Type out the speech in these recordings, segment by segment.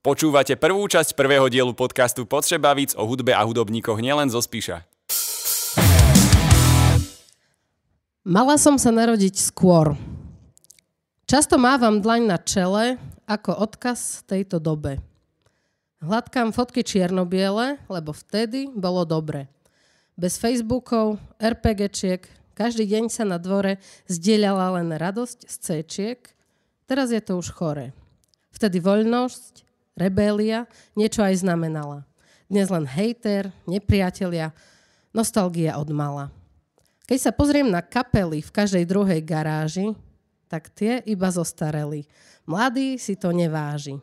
Počúvate prvú časť prvého dielu podcastu Potreba víc o hudbe a hudobníkoch nielen zo Spiša. Mala som sa narodiť skôr. Často mávam dlaň na čele ako odkaz tejto dobe. Hladkám fotky čierno-biele, lebo vtedy bolo dobre. Bez Facebookov, RPGčiek, každý deň sa na dvore zdieľala len radosť z C-čiek. Teraz je to už chore. Vtedy voľnosť, rebélia niečo aj znamenala. Dnes len hejter, nepriatelia, nostalgia od mala. Keď sa pozriem na kapely v každej druhej garáži, tak tie iba zostareli. Mladý si to neváži.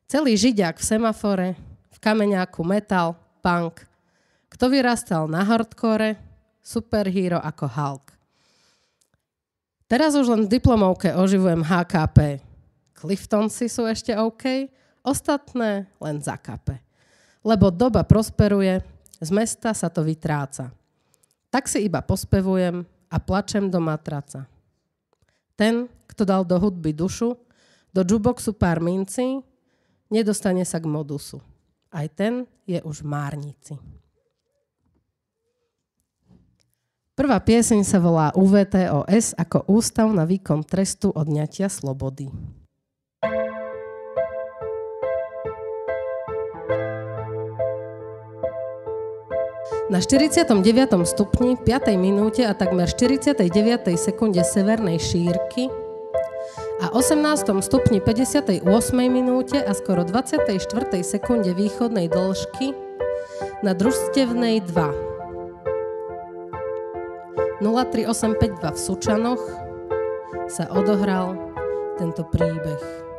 Celý žiďák v semafore, v kameňáku metal, punk. Kto vyrastal na hardcore, superhero ako Hulk. Teraz už len v diplomovke oživujem HKP. Cliftonsi sú ešte OK, ostatné len zakape. Lebo doba prosperuje, z mesta sa to vytráca. Tak si iba pospevujem a plačem do matraca. Ten, kto dal do hudby dušu, do jukeboxu pár mincí, nedostane sa k modusu. Aj ten je už v márnici. Prvá pieseň sa volá UVTOS ako Ústav na výkon trestu odňatia slobody. Na 49. stupni, 5. minúte a takmer 49. sekunde severnej šírky a 18. stupni 58. minúte a skoro 24. sekunde východnej dĺžky na družstevnej 2. 03852 v Sučanoch sa odohral tento príbeh.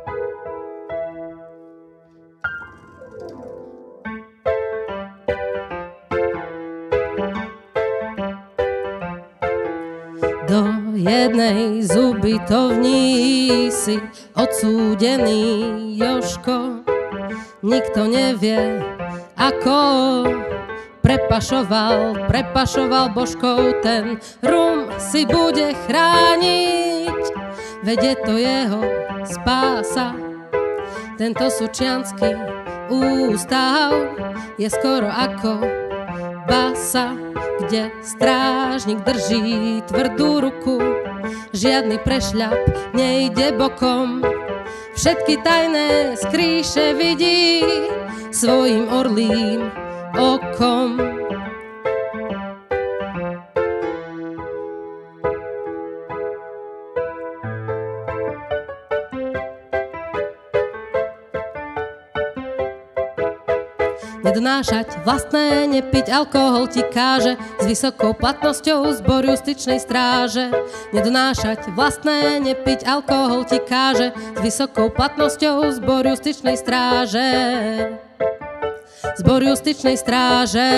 Do jednej z ubytovní si odsúdený, Jožko. Nikto nevie, ako prepašoval Božkov. Ten rum si bude chrániť, veď je to jeho spása. Tento sučiansky ústav je skoro ako basa, kde strážnik drží tvrdú ruku. Žiadny prešľap nejde bokom. Všetky tajné skrýše vidí svojim orlým okom. Nedonášať vlastné, nepiť alkohol ti káže s vysokou platnosťou zbor justičnej stráže. Nedonášať vlastné, nepiť alkohol ti káže s vysokou platnosťou zbor justičnej stráže. Zbor justičnej stráže.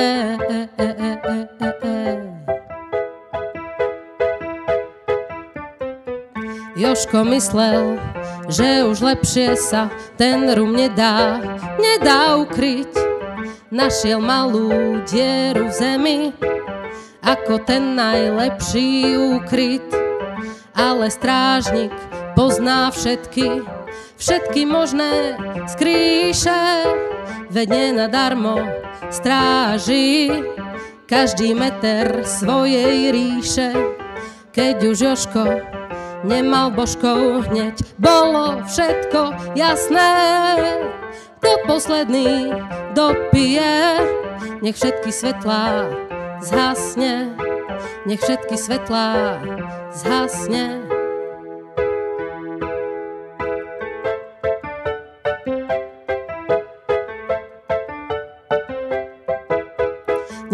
Jožko myslel, že už lepšie sa ten rum nedá ukryť. Našiel malú dieru v zemi, ako ten najlepší úkryt. Ale strážnik pozná všetky možné skrýše, veď nenadarmo stráži každý meter svojej ríše. Keď už Jožko nemal Božkov hneď, bolo všetko jasné. To posledný dopije, nech všetky svetlá zhasne, nech všetky svetlá zhasne.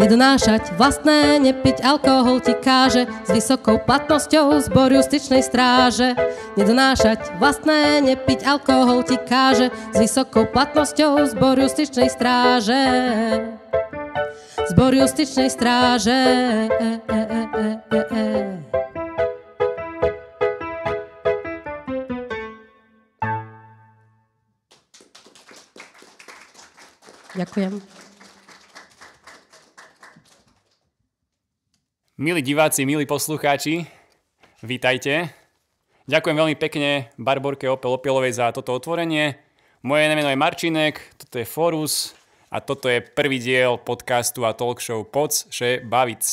Nedonášať vlastné, nepiť alkohol ti káže s vysokou platnosťou zbor justičnej stráže. Nedonášať vlastné, nepiť alkohol ti káže s vysokou platnosťou zbor justičnej stráže. Zbor justičnej stráže. Ďakujem. Milí diváci, milí poslucháči, vítajte. Ďakujem veľmi pekne Barborke Opel Opielovej za toto otvorenie. Moje meno je Marčinek, toto je Forus a toto je prvý diel podcastu a talk show Poďže baviť.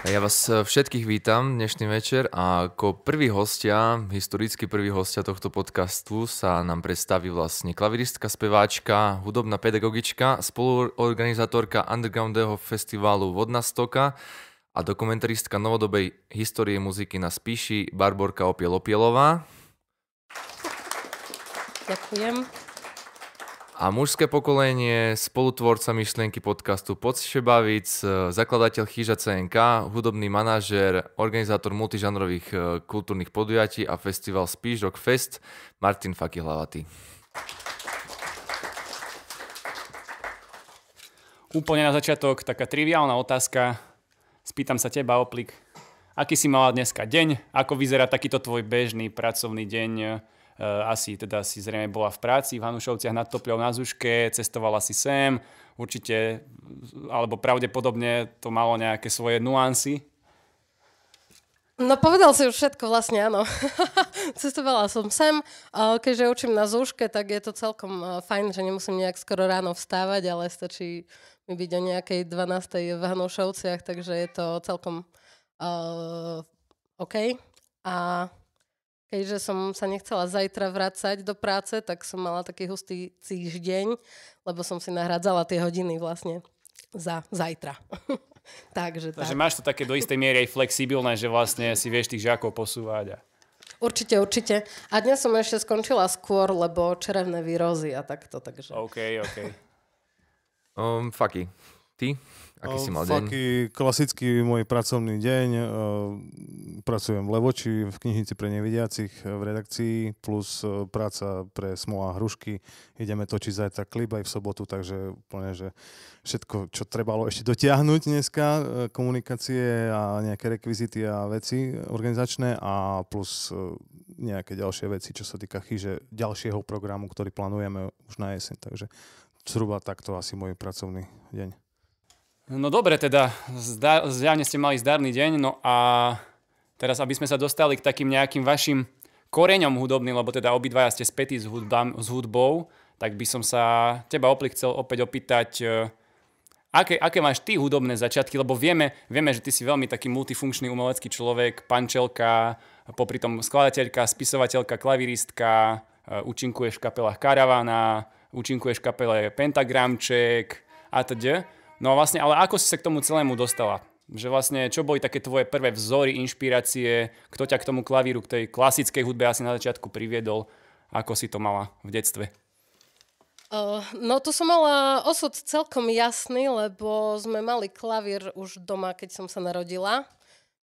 Ja vás všetkých vítam dnešný večer a ako historicky prvý hostia tohto podcastu sa nám predstaví vlastne klaviristka, speváčka, hudobná pedagogička, spoluorganizátorka undergroundového festivalu Vodná stoka a dokumentaristka novodobej histórie muziky na Spíši Barborka Opiel-Opielová. Ďakujem. A mužské pokolenie, spolutvorca myšlienky podcastu Poďže baviť, zakladateľ Chyža CNK, hudobný manažér, organizátor multižanrových kultúrnych podujatí a festival Spíš Rock Fest, Martin Faky-Hlavatý. Úplne na začiatok taká triviálna otázka. Spýtam sa teba, Oplik. Aký si mala dneska deň? Ako vyzerá takýto tvoj bežný pracovný deň? Asi teda si zrejme bola v práci v Hanušovciach nad Topľou na Zuške, cestovala si sem, určite, alebo pravdepodobne to malo nejaké svoje nuancy. No povedal si už všetko vlastne, áno. Cestovala som sem, keďže učím na Zúške, tak je to celkom fajn, že nemusím nejak skoro ráno vstávať, ale stačí mi byť o nejakej 12. v Hanušovciach, takže je to celkom OK. A keďže som sa nechcela zajtra vracať do práce, tak som mala taký hustý týždeň, lebo som si nahrádzala tie hodiny vlastne za zajtra. Takže máš to také do istej miery aj flexibilné, že vlastne si vieš tých žiakov posúvať. Určite. A dnes som ešte skončila skôr, lebo črevné výrozy a takto, takže... OK. Faky, ty? Aký si mal deň? Faky, klasický môj pracovný deň. Pracujem v Levoči, v knižnici pre nevidiacich v redakcii, plus práca pre Smola Hrušky. Ideme točiť zajtra klip aj v sobotu, takže úplne, že všetko, čo trebalo ešte dotiahnuť dneska, komunikácie a nejaké rekvizity a veci organizačné a plus nejaké ďalšie veci, čo sa týka chyže ďalšieho programu, ktorý plánujeme už na jeseň. Takže zhruba takto asi môj pracovný deň. No dobre, teda zjavne ste mali zdarný deň, no a teraz, aby sme sa dostali k takým nejakým vašim koreňom hudobným, lebo teda obidvaja ste spätí s hudbou, tak by som sa teba chcel opäť opýtať, aké máš ty hudobné začiatky, lebo vieme, že ty si veľmi taký multifunkčný umelecký človek, pančelka, popri tom skladateľka, spisovateľka, klaviristka, účinkuješ v kapelách Karavana, účinkuješ v kapele Pentagramček a teda. No vlastne, ale ako si sa k tomu celému dostala? Že vlastne, čo boli také tvoje prvé vzory, inšpirácie? Kto ťa k tomu klavíru, k tej klasickej hudbe asi na začiatku priviedol? Ako si to mala v detstve? No tu som mala osud celkom jasný, lebo sme mali klavír už doma, keď som sa narodila.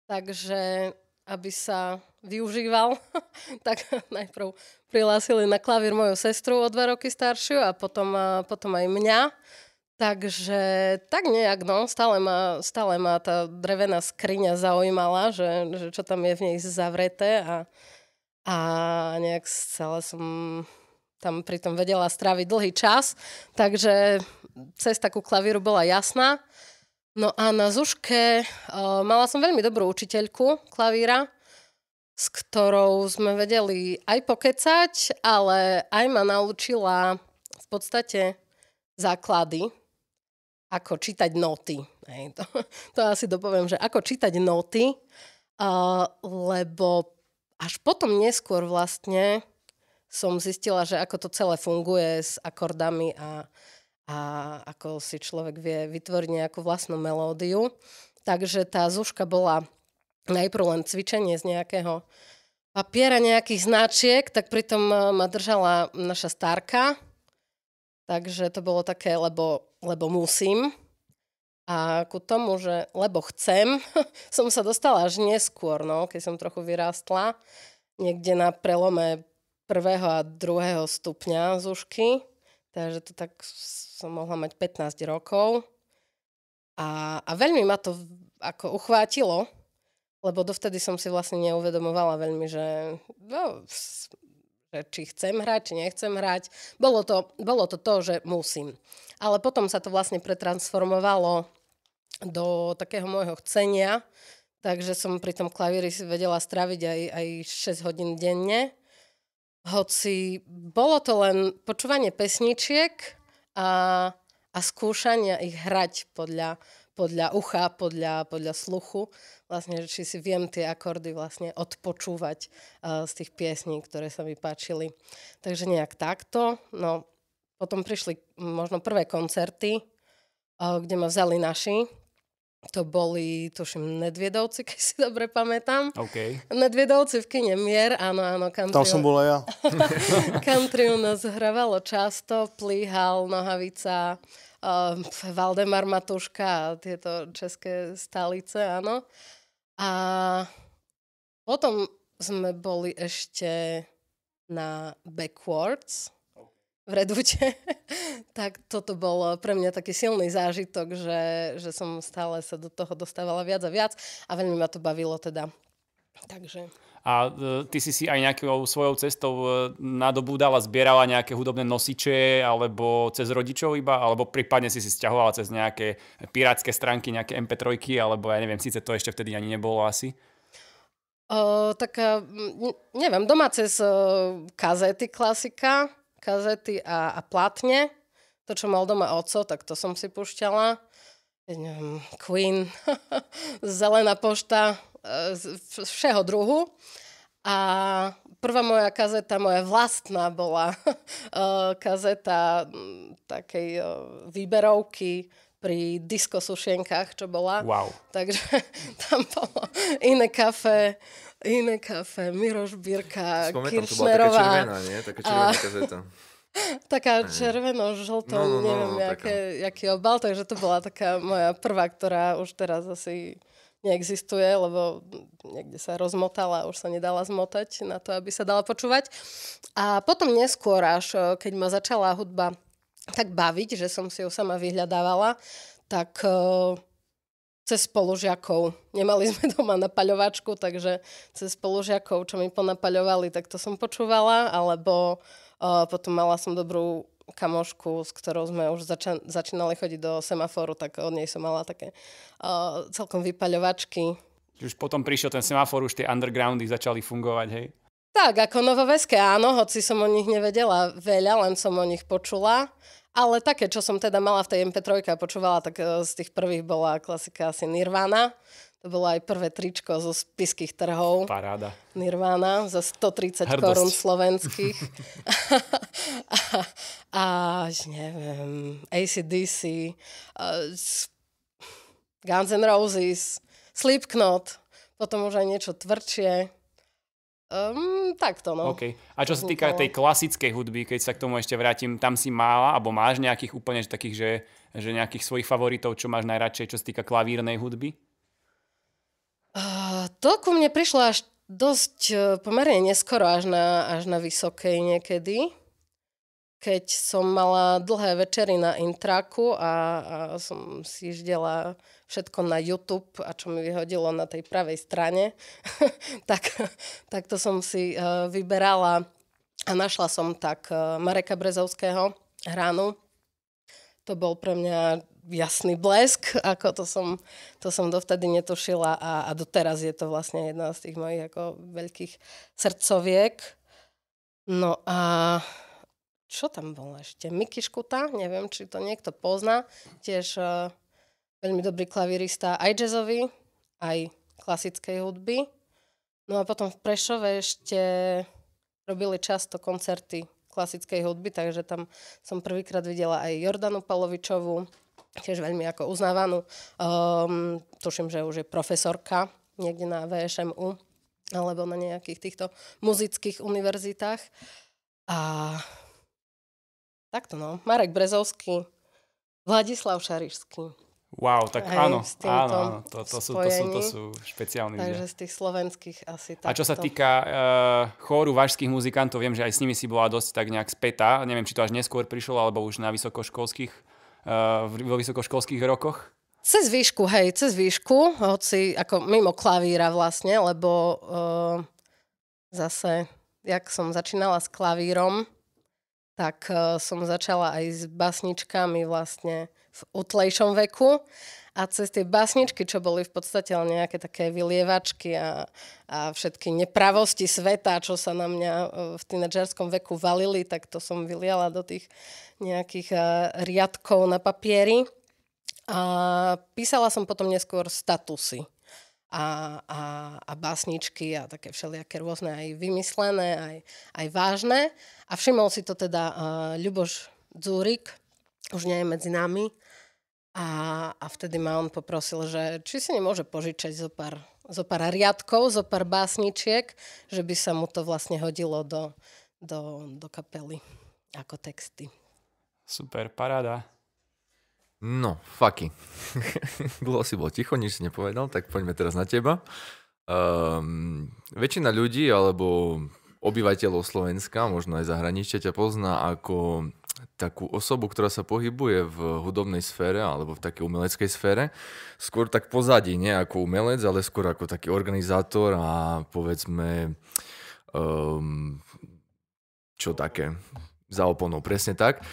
Takže, aby sa využíval, tak najprv prihlásili na klavír moju sestru o 2 roky staršiu a potom aj mňa. Takže tak nejak, no, stále ma tá drevená skriňa zaujímala, že čo tam je v nej zavreté a nejak celé som tam pritom vedela stráviť dlhý čas, takže cesta ku klavíru bola jasná. No a na Zuške mala som veľmi dobrú učiteľku klavíra, s ktorou sme vedeli aj pokecať, ale aj ma naučila v podstate základy, ako čítať nóty. To asi dopoviem, že ako čítať nóty, lebo až potom neskôr vlastne som zistila, že ako to celé funguje s akordami a ako si človek vie vytvoriť nejakú vlastnú melódiu. Takže tá Zuška bola najprv len cvičenie z nejakého papiera, nejakých značiek, tak pritom ma držala naša starka. Takže to bolo také, lebo musím. A ku tomu, že lebo chcem, som sa dostala až neskôr, no, keď som trochu vyrástla. Niekde na prelome 1. a 2. stupňa Zušky. Takže to tak som mohla mať 15 rokov. A veľmi ma to ako uchvátilo, lebo dovtedy som si vlastne neuvedomovala veľmi, že či chcem hrať, či nechcem hrať. Bolo to, že musím. Ale potom sa to vlastne pretransformovalo do takého môjho chcenia. takže som pri tom klavíri si vedela stráviť aj 6 hodín denne. Hoci bolo to len počúvanie pesničiek a skúšania ich hrať podľa ucha, podľa sluchu. Vlastne, či si viem tie akordy vlastne odpočúvať z tých piesní, ktoré sa mi páčili. Takže nejak takto. No, potom prišli možno prvé koncerty, kde ma vzali naši. To boli, tuším, Nedviedovci, keď si dobre pamätám. Okay. Nedviedovci v kine Mier, áno, country. Tam som bola ja. Country u nás hrávalo často, Plíhal, Nohavica, Valdemar Matuška a tieto české stálice, áno. A potom sme boli ešte na Backwards v Redute. Tak toto bol pre mňa taký silný zážitok, že som stále sa do toho dostávala viac a viac a veľmi ma to bavilo teda. Takže... A ty si aj nejakou svojou cestou nadobúdala, zbierala nejaké hudobné nosiče alebo cez rodičov iba, alebo prípadne si sťahovala cez nejaké pirátske stránky, nejaké MP3, alebo ja neviem, síce to ešte vtedy ani nebolo asi? Neviem, doma cez kazety klasika, kazety a platne. To, čo mal doma oco, tak to som si púšťala. Neviem, Queen, Zelená pošta, všeho druhu. A prvá moja kazeta, moja vlastná bola kazeta takej výberovky pri diskosušienkách, čo bola. Wow. Takže tam bolo Iné kafe, Miroš Birka, Kiršnerová. To bola taká červená, nie? Taká červená kazeta. Taká červeno-žlto, neviem, jaký obal, takže to bola taká moja prvá, ktorá už teraz asi neexistuje, lebo niekde sa rozmotala a už sa nedala zmotať na to, aby sa dala počúvať. A potom neskôr, až keď ma začala hudba tak baviť, že som si ju sama vyhľadávala, tak cez spolužiakov. Nemali sme doma napaľovačku, takže cez spolužiakov, čo mi ponapaľovali, tak to som počúvala, alebo potom mala som dobrú kamošku, s ktorou sme už začínali chodiť do semaforu, tak od nej som mala také celkom vypaľovačky. Už potom prišiel ten semafor, už tie undergroundy začali fungovať, hej? Tak, ako novoveské áno, hoci som o nich nevedela veľa, len som o nich počula. Ale také, čo som teda mala v tej MP3 a počúvala, tak z tých prvých bola klasika asi Nirvana. To bolo aj prvé tričko zo spišských trhov. Paráda. Nirvana za 130 korún slovenských. a neviem, AC/DC, Guns N' Roses, Slipknot, potom už aj niečo tvrdšie. Takto, no. Okay. A čo sa týka tej klasickej hudby, keď sa k tomu ešte vrátim, tam si mala, alebo máš nejakých úplne takých, že nejakých svojich favoritov, čo máš najradšej, čo sa týka klavírnej hudby? To ku mne prišlo až dosť pomerne neskoro, až na vysokej niekedy, keď som mala dlhé večery na intraku a som si ždela všetko na YouTube a čo mi vyhodilo na tej pravej strane, tak to som si vyberala a našla som tak Mareka Brezovského Hránu. To bol pre mňa jasný blesk, ako to som dovtedy netušila a doteraz je to vlastne jedna z tých mojich ako veľkých srdcoviek. No a čo tam bolo ešte? Miky Škuta, neviem, či to niekto pozná, tiež veľmi dobrý klavírista, aj jazzový, aj klasickej hudby. No a potom v Prešove ešte robili často koncerty klasickej hudby, takže tam som prvýkrát videla aj Jordanu Palovičovú, tiež veľmi ako uznávanú. Tuším, že už je profesorka niekde na VŠMU alebo na nejakých týchto muzických univerzitách. A takto no. Marek Brezovský, Vladislav Šarišský. Wow, tak áno, to sú špeciálni ľudia. Takže z tých slovenských asi takto. A čo sa týka chóru vážských muzikantov, viem, že aj s nimi si bola dosť tak nejak spätá. Neviem, či to až neskôr prišlo, alebo už na vo vysokoškolských rokoch. Cez výšku, hoci ako mimo klavíra vlastne, lebo zase, jak som začínala s klavírom, tak som začala aj s básničkami vlastne v útlejšom veku. A cez tie básničky, čo boli v podstate nejaké také vylievačky a všetky nepravosti sveta, čo sa na mňa v tínedžerskom veku valili, tak to som vyliala do tých nejakých riadkov na papieri. A písala som potom neskôr statusy a básničky a také všelijaké rôzne, aj vymyslené, aj vážne. A všimol si to teda Ľuboš Dzúrik, už nie je medzi nami. A vtedy ma on poprosil, že či si nemôže požičať zo pár riadkov, zo pár básničiek, že by sa mu to vlastne hodilo do kapely ako texty. Super, paráda. No, Faki. Dlho si bol ticho, nič si nepovedal, tak poďme teraz na teba. Väčšina ľudí, alebo obyvateľov Slovenska, možno aj zahraničia, ťa pozná ako takú osobu, ktorá sa pohybuje v hudobnej sfére alebo v takej umeleckej sfére. Skôr tak pozadí, nie ako umelec, ale skôr ako taký organizátor a povedzme čo také za oponou, presne tak.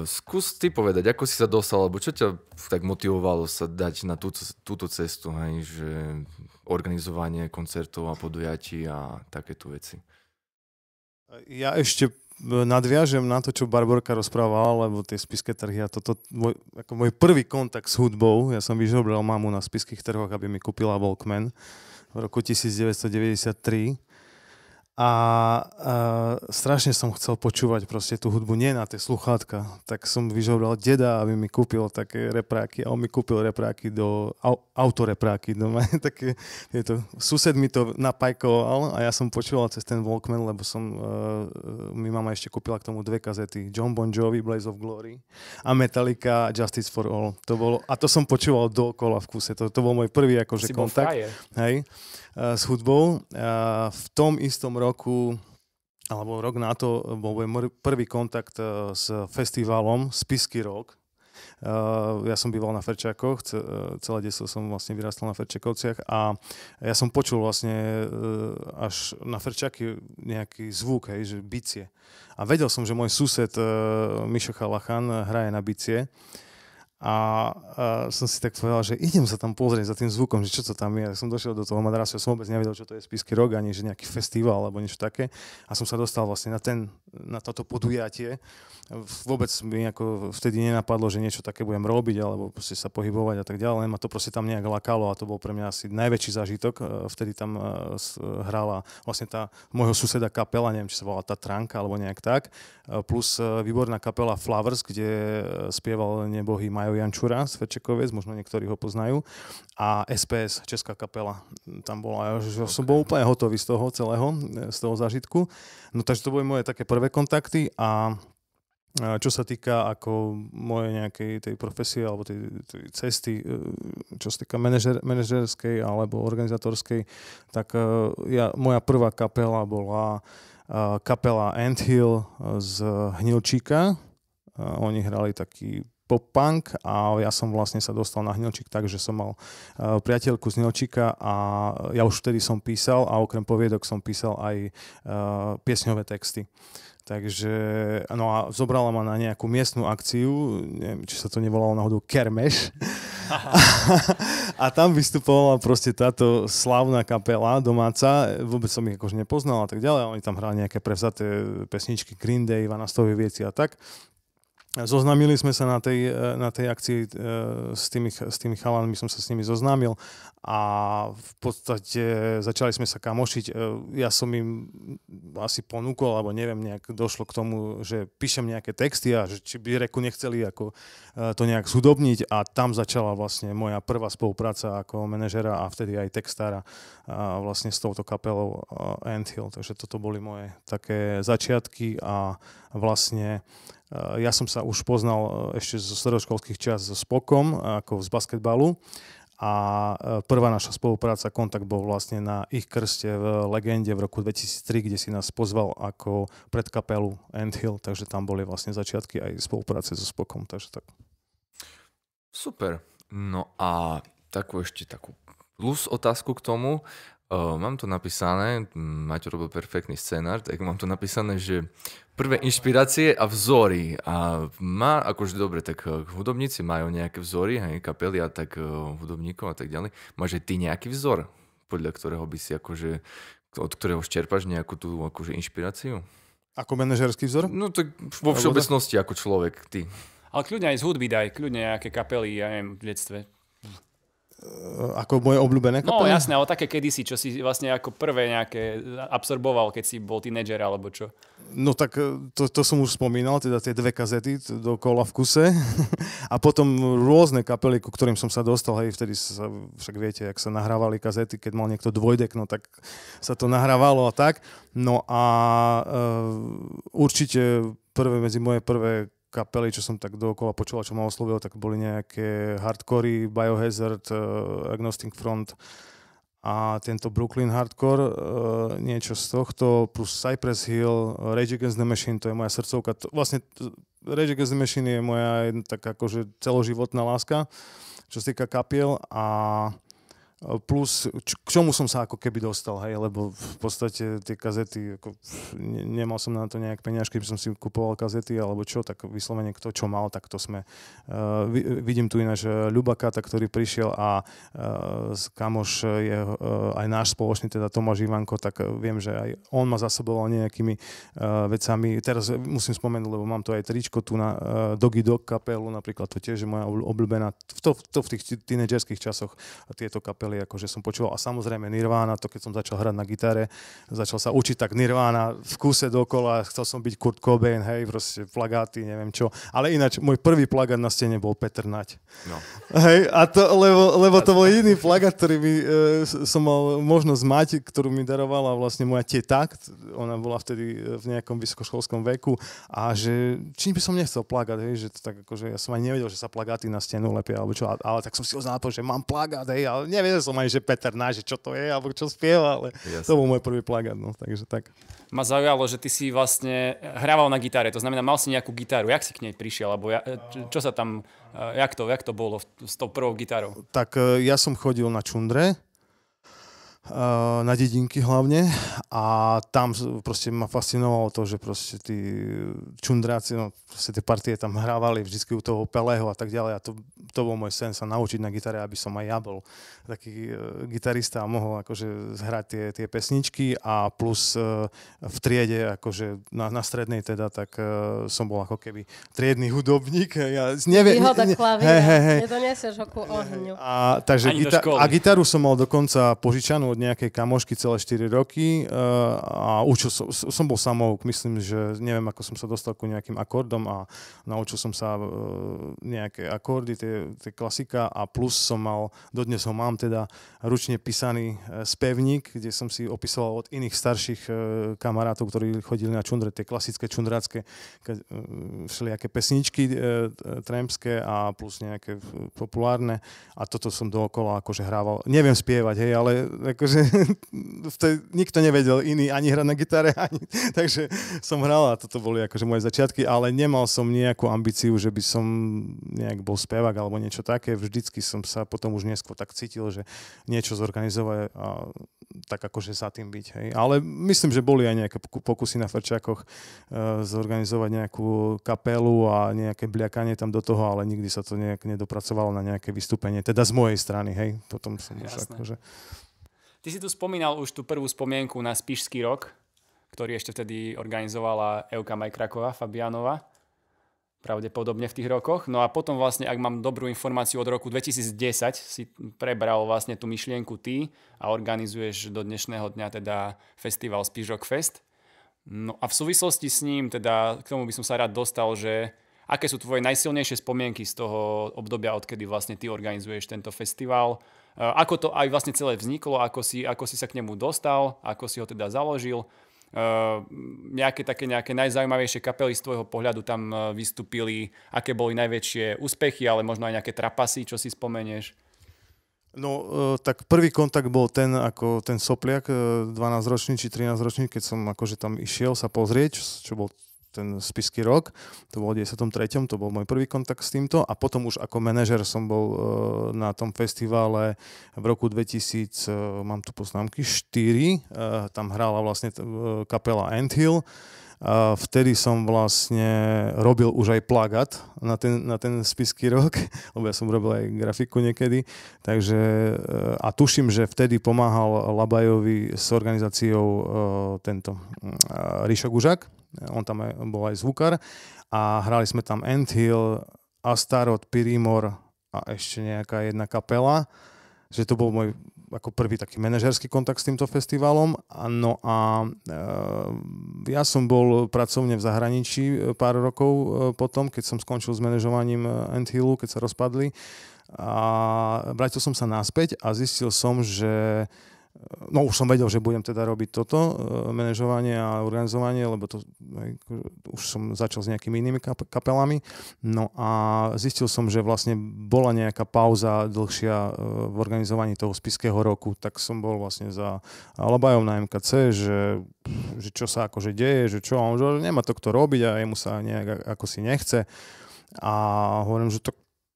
Skús ty povedať, ako si sa dostal, alebo čo ťa tak motivovalo sa dať na túto cestu, hej, že organizovanie koncertov a podujatí a takéto veci. Ja ešte nadviažem na to, čo Barborka rozprávala, lebo tie spišské trhy a môj prvý kontakt s hudbou, ja som vyžobral mamu na spišských trhoch, aby mi kúpila Walkman v roku 1993 a strašne som chcel počúvať proste tú hudbu, nie na tie sluchátka, tak som vyžobral deda, aby mi kúpil také repráky a on mi kúpil repráky autorepráky doma, také tieto, sused mi to napajkoval a ja som počúval cez ten Walkman, lebo mi mama ešte kúpila k tomu 2 kazety, John Bon Jovi, Blaze of Glory a Metallica, Justice for All. To som počúval dookola v kuse, to bol môj prvý akože kontakt. Hej, s hudbou. V tom istom roku, alebo rok na to, bol môj prvý kontakt s festivalom Spišský rok. Ja som býval na Ferčákoch, celé detstvo som vlastne vyrastal na Ferčákovciach a ja som počul vlastne až na Ferčáky nejaký zvuk, hej, že bicie. A vedel som, že môj sused Mišo Chalachan hraje na bicie. A som si tak povedal, že idem sa tam pozrieť za tým zvukom, že čo to tam je. Ja som došiel do toho madrasu, ja som vôbec nevedel, čo to je Spišský rok, ani že nejaký festival alebo niečo také. A som sa dostal vlastne na toto podujatie. Vôbec mi ako vtedy nenapadlo, že niečo také budem robiť alebo proste sa pohybovať a tak ďalej. Ma to proste tam nejak lakalo a to bol pre mňa asi najväčší zážitok. Vtedy tam hrala vlastne tá môjho suseda kapela, neviem, či sa volala Tatranka alebo nejak tak. Plus výborná kapela Flowers, kde spieval nebohý Majo Jančura z Ferčekoviec, možno niektorí ho poznajú. A SPS, česká kapela, tam bola. Ja som bol úplne hotový z toho celého, z toho zážitku. No takže to boli moje také prvé kontakty a čo sa týka ako mojej nejakej tej profesie alebo tej cesty, čo sa týka manažerskej alebo organizátorskej, tak moja prvá kapela bola kapela Anthill z Hnilčíka. Oni hrali taký pop-punk a ja som vlastne sa dostal na Hnilčík tak, že som mal priateľku z Hnilčíka a ja už vtedy som písal a okrem poviedok som písal aj piesňové texty. Takže, no a zobrala ma na nejakú miestnu akciu, neviem, či sa to nevolalo náhodou Kermeš. A tam vystupovala proste táto slávna kapela domáca, vôbec som ich akože nepoznal a tak ďalej, oni tam hrali nejaké prevzaté pesničky Green Day, Vanastové veci a tak. Zoznámili sme sa na tej akcii s tými chalanmi, som sa s nimi zoznámil a v podstate začali sme sa kamošiť. Ja som im asi ponúkol, alebo neviem, nejak došlo k tomu, že píšem nejaké texty a že či by reku nechceli ako to nejak zhudobniť a tam začala vlastne moja prvá spolupráca ako manažera a vtedy aj textára vlastne s touto kapelou Anthill. Takže toto boli moje také začiatky a vlastne ja som sa už poznal ešte zo stredoškolských čias so Spokom, ako z basketbalu. A prvá naša spolupráca, kontakt bol vlastne na ich krste v Legende v roku 2003, kde si nás pozval ako predkapelu Anthill, takže tam boli vlastne začiatky aj spolupráce so Spokom, takže tak. Super. No a ešte takú plus otázku k tomu. Mám tu napísané, Maťo robil perfektný scenár, tak mám tu napísané, že prvé inšpirácie a vzory. A má, akože dobre, tak hudobníci majú nejaké vzory, hej, kapely a tak hudobníkov a tak ďalej. Máš aj ty nejaký vzor, podľa ktorého by si akože, od ktorého čerpaš nejakú tú akože inšpiráciu? Ako manažerský vzor? No tak vo všeobecnosti ako človek, ty. Ale kľudne aj z hudby daj, kľudne nejaké kapely, ja neviem, v detstve. Ako moje obľúbené No kapely? jasné, ale také kedysi, čo si vlastne ako prvé nejaké absorboval, keď si bol tínedžer alebo čo. No tak to som už spomínal, teda tie 2 kazety dokola v kuse a potom rôzne kapely, ku ktorým som sa dostal, hej, vtedy sa, však viete, jak sa nahrávali kazety, keď mal niekto dvojdek, no tak sa to nahrávalo a tak. No a určite medzi moje prvé kapely, čo som tak dookola počul, čo ma oslovilo, tak boli nejaké hardcory, Biohazard, Agnostic Front a tento Brooklyn Hardcore, niečo z tohto, plus Cypress Hill, Rage Against the Machine, to je moja srdcovka. Vlastne Rage Against the Machine je moja tak akože celoživotná láska, čo sa týka kapiel a plus k čomu som sa ako keby dostal, hej, lebo v podstate tie kazety, ako, nemal som na to nejak peniažky, keby som si kupoval kazety alebo čo, tak vyslovene kto čo mal, tak to sme. Vidím tu ináč Ľuba Kata, ktorý prišiel a kamoš je aj náš spoločný, teda Tomáš Ivanko, tak viem, že aj on ma zasoboval nejakými vecami. Teraz musím spomenúť, lebo mám tu aj tričko tu na Doggy Dog kapelu, napríklad to tiež je moja obľúbená. To v tých tínedžerských časoch tieto kapely akože som počúval. A samozrejme Nirvana, to keď som začal hrať na gitare, začal sa učiť tak Nirvana v kuse dokola, chcel som byť Kurt Cobain, hej, proste plagáty, neviem čo. Ale ináč, môj prvý plagát na stene bol Peter Nať. No. Hej, a to, lebo to bol jediný plagát, ktorý som mal možnosť mať, ktorú mi darovala vlastne moja teta, ona bola vtedy v nejakom vysokoškolskom veku a že čím by som nechcel plagát, hej, že to tak akože ja som aj nevedel, že sa plagáty na stenu lepia, alebo čo, ale tak som si oznal, že mám plagát, hej, ale nevedel som aj, že Peter Náš, že čo to je, alebo čo spieva, ale to bol môj prvý plagát, no, takže tak. Ma zaujalo, že ty si vlastne hrával na gitare, to znamená, mal si nejakú gitaru, jak si k nej prišiel, alebo čo sa tam, jak to bolo s tou prvou gitarou? Tak ja som chodil na čundre, na dedinky hlavne a tam proste ma fascinovalo to, že proste tí čundráci, no proste tie partie tam hrávali vždycky u toho Pelého a tak ďalej a to bol môj sen sa naučiť na gitare, aby som aj ja bol taký gitarista a mohol akože hrať tie pesničky a plus v triede akože na strednej teda, tak som bol ako keby triedny hudobník. Ja Výhoda klavíra, nedoniesieš ho ku ohňu. Takže gitaru som mal dokonca požičanú od nejakej kamošky celé 4 roky a učil som bol samouk, myslím, že neviem, ako som sa dostal ku nejakým akordom a naučil som sa nejaké akordy, tie klasika a plus som mal, dodnes ho mám teda ručne písaný spevník, kde som si opisoval od iných starších kamarátov, ktorí chodili na čundre, tie klasické čundrácké všelijaké pesničky trampské a plus nejaké populárne a toto som dookola akože hrával. Neviem spievať, hej, ale akože nikto nevedel iný ani hrať na gitare, takže som hral a toto boli akože moje začiatky, ale nemal som nejakú ambíciu, že by som nejak bol spevák alebo niečo také. Vždycky som sa potom už neskôr tak cítil, že niečo zorganizovať a tak akože za tým byť. Hej. Ale myslím, že boli aj nejaké pokusy na Frčákoch zorganizovať nejakú kapelu a nejaké bliakanie tam do toho, ale nikdy sa to nejak nedopracovalo na nejaké vystúpenie. Teda z mojej strany, hej. Potom som už akože... Ty si tu spomínal už tú prvú spomienku na Spišský rok, ktorý ešte vtedy organizovala Euka Majkraková, Fabiánova. Pravdepodobne v tých rokoch. No a potom vlastne, ak mám dobrú informáciu, od roku 2010 si prebral vlastne tú myšlienku ty a organizuješ do dnešného dňa teda festival Spiš Rock Fest. No a v súvislosti s ním, teda k tomu by som sa rád dostal, že aké sú tvoje najsilnejšie spomienky z toho obdobia, odkedy vlastne ty organizuješ tento festival? Ako to aj vlastne celé vzniklo, ako si sa k nemu dostal, ako si ho teda založil? Nejaké najzaujímavejšie kapely z tvojho pohľadu tam vystúpili, aké boli najväčšie úspechy, ale možno aj nejaké trapasy, čo si spomenieš? No, tak prvý kontakt bol ten sopliak, 12-ročný či 13-ročný, keď som akože tam išiel sa pozrieť, čo bol ten spišský rok, to bol v 93., to bol môj prvý kontakt s týmto a potom už ako manažer som bol na tom festivále v roku 2000, mám tu poznámky, 4, tam hrála vlastne kapela Anthill. Vtedy som vlastne robil už aj plagát na ten spišský rok, lebo ja som robil aj grafiku niekedy, takže a tuším, že vtedy pomáhal Labajovi s organizáciou tento Ríšo Gužák, on tam bol aj zvukár a hrali sme tam Anthill, Astaroth, Pyrimor a ešte nejaká jedna kapela, že to bol môj ako prvý taký manažerský kontakt s týmto festivalom. No a ja som bol pracovne v zahraničí pár rokov potom, keď som skončil s manažovaním Anthillu, keď sa rozpadli. A vrátil som sa naspäť a zistil som, že no už som vedel, že budem teda robiť toto, manažovanie a organizovanie, lebo to už som začal s nejakými inými kapelami. No a zistil som, že vlastne bola nejaká pauza dlhšia v organizovaní toho spišského roku, tak som bol vlastne za Labajom na MKC, že čo sa akože deje, že čo, on že nemá to kto robiť a jemu sa nejak ako si nechce. A hovorím, že to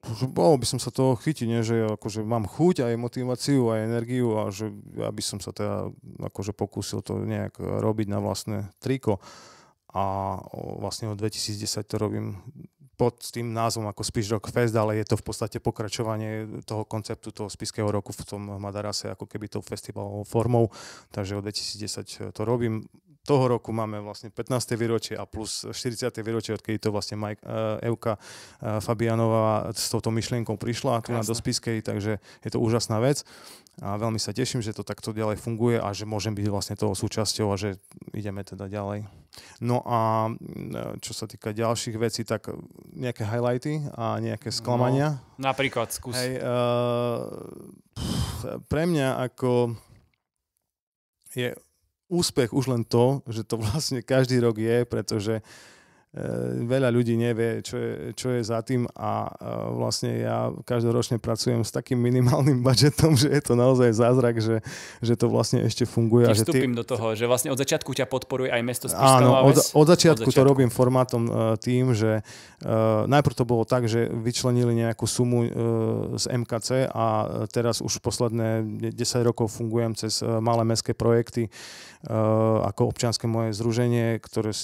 bolo by som sa toho chytiť, nie? Že akože mám chuť aj motiváciu, aj energiu a že ja by som sa teda akože pokúsil to nejak robiť na vlastné triko. A vlastne od 2010 to robím pod tým názvom ako Spiš Rock Fest, ale je to v podstate pokračovanie toho konceptu toho spišského roku v tom Madarase, ako keby tou festivalovou formou. Takže od 2010 to robím. Toho roku máme vlastne 15. výročie a plus 40. výročie, odkedy to vlastne Evka Fabianová s touto myšlienkou prišla tu na do Spišskej, takže je to úžasná vec a veľmi sa teším, že to takto ďalej funguje a že môžem byť vlastne toho súčasťou a že ideme teda ďalej. No a čo sa týka ďalších vecí, tak nejaké highlighty a nejaké sklamania. No, napríklad skús. Hej, pre mňa ako je úspech už len to, že to vlastne každý rok je, pretože veľa ľudí nevie, čo je za tým a vlastne ja každoročne pracujem s takým minimálnym budžetom, že je to naozaj zázrak, že to vlastne ešte funguje. Ti vstúpim do toho, že vlastne od začiatku ťa podporuje aj mesto Spišská Nová Ves? Od začiatku to robím formátom tým, že najprv to bolo tak, že vyčlenili nejakú sumu z MKC a teraz už posledné 10 rokov fungujem cez malé mestské projekty ako občianske moje združenie, ktoré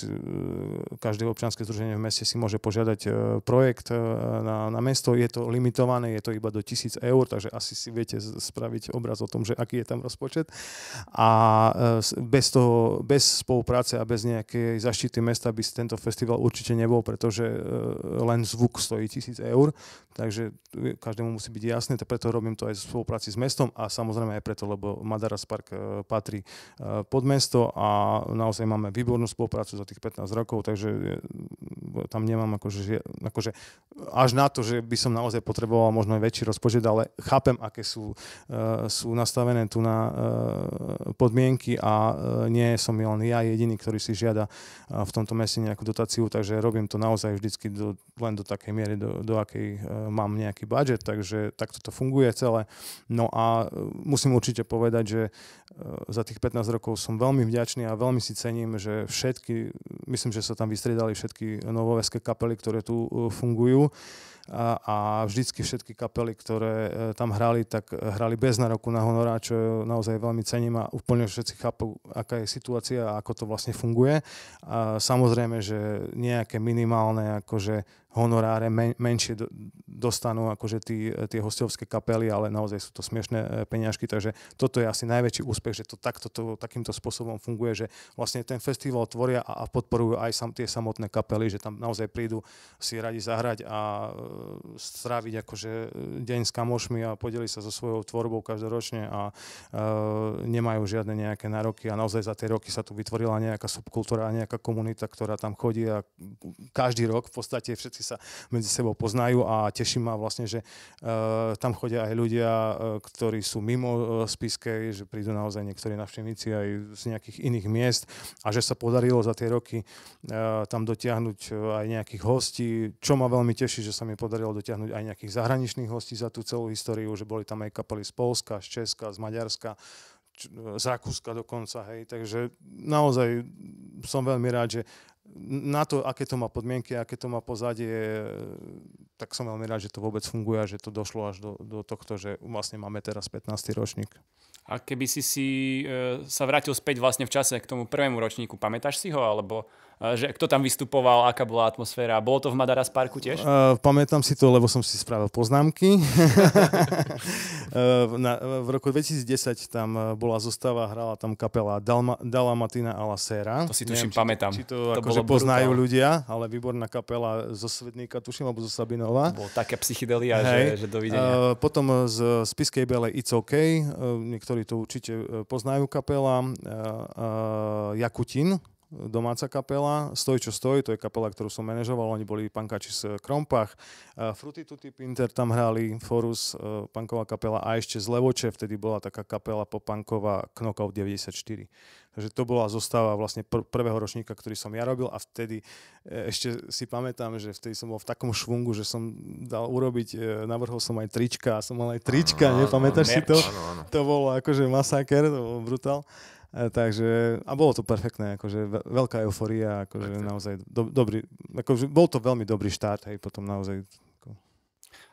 každé občianske združenie v meste si môže požiadať projekt na mesto. Je to limitované, je to iba do 1,000 eur, takže asi si viete spraviť obraz o tom, že aký je tam rozpočet. A bez spolupráce a bez nejakej zaštity mesta by tento festival určite nebol, pretože len zvuk stojí 1,000 eur, takže každému musí byť jasné, preto robím to aj v spolupráci s mestom a samozrejme aj preto, lebo Madaras Park patrí pod mesto a naozaj máme výbornú spoluprácu za tých 15 rokov, takže tam nemám akože až na to, že by som naozaj potreboval možno aj väčší rozpočet, ale chápem, aké sú nastavené tu na podmienky a nie som len ja jediný, ktorý si žiada v tomto meste nejakú dotáciu, takže robím to naozaj vždycky len do takej miery, do akej mám nejaký budget, takže takto to funguje celé. No a musím určite povedať, že za tých 15 rokov som veľmi vďačný a veľmi si cením, že myslím, že sa tam vystriedali všetky novoveské kapely, ktoré tu fungujú a vždycky všetky kapely, ktoré tam hrali, tak hrali bez nároku na honorár, čo naozaj veľmi cením a úplne všetci chápu, aká je situácia a ako to vlastne funguje. A samozrejme, že nejaké minimálne akože honoráre menšie dostanú akože tie hostovské kapely, ale naozaj sú to smiešné peňažky, takže toto je asi najväčší úspech, že to takýmto spôsobom funguje, že vlastne ten festival tvoria a podporujú aj tie samotné kapely, že tam naozaj prídu si radi zahrať a stráviť akože deň s kamošmi a podeliť sa so svojou tvorbou každoročne a nemajú žiadne nejaké nároky a naozaj za tie roky sa tu vytvorila nejaká subkultúra a nejaká komunita, ktorá tam chodí a každý rok v podstate všetci sa medzi sebou poznajú a teší ma vlastne, že tam chodia aj ľudia, ktorí sú mimo Spišskej, že prídu naozaj niektorí návštevníci aj z nejakých iných miest a že sa podarilo za tie roky tam dotiahnuť aj nejakých hostí, čo ma veľmi teší, že sa mi podarilo dotiahnuť aj nejakých zahraničných hostí za tú celú históriu, že boli tam aj kapely z Poľska, z Česka, z Maďarska, z Rakúska dokonca, hej, takže naozaj som veľmi rád, že na to, aké to má podmienky, aké to má pozadie, tak som veľmi rád, že to vôbec funguje a že to došlo až do tohto, že vlastne máme teraz 15. ročník. A keby si sa vrátil späť vlastne v čase k tomu prvému ročníku, pamätáš si ho? Alebo že kto tam vystupoval, aká bola atmosféra? Bolo to v Madaras Parku tiež? Pamätám si to, lebo som si spravil poznámky. V roku 2010 tam bola zostava, hrala tam kapela Dalmatina alla Sera. To si tuším, pamätám. Či to akože poznajú ľudia, ale výborná kapela zo Svedníka, tuším, alebo zo Sabinova. Bolo také psychedelia, že dovidenia. Potom z Spišskej Bielej It's OK, niektorí to určite poznajú kapela. Jakutin, domáca kapela, Stoj čo stoj, to je kapela, ktorú som manažoval, oni boli pankáči z Krompach. Fruity Tutti Pinter tam hrali, Forus, punková kapela a ešte z Levoče, vtedy bola taká kapela popunková Knockout 94. Takže to bola zostava vlastne prvého ročníka, ktorý som ja robil a vtedy ešte si pamätám, že vtedy som bol v takom švungu, že som dal urobiť, navrhol som aj trička, som mal aj trička, nepamätáš si to? Áno. To bolo akože masaker, to bol brutál. Takže, a bolo to perfektné, akože veľká euforia, akože naozaj dobrý, akože bol to veľmi dobrý štart, hej, potom naozaj.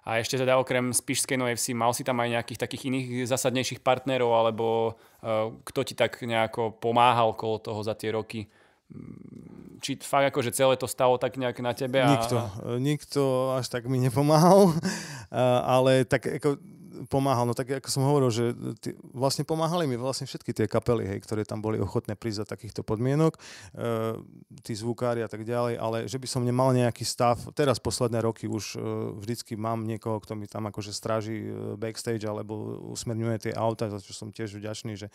A ešte teda okrem Spišskej Novej Vsi, mal si tam aj nejakých takých iných zásadnejších partnerov, alebo kto ti tak nejako pomáhal okolo toho za tie roky? Či fakt akože celé to stalo tak nejak na tebe? Nikto až tak mi nepomáhal, ale tak ako pomáhal, no tak ako som hovoril, že vlastne pomáhali mi vlastne všetky tie kapely, hej, ktoré tam boli ochotné prísť za takýchto podmienok, tí zvukári a tak ďalej, ale že by som nemal nejaký stav, teraz posledné roky už vždycky mám niekoho, kto mi tam akože stráži backstage alebo usmerňuje tie auta, za čo som tiež vďačný, že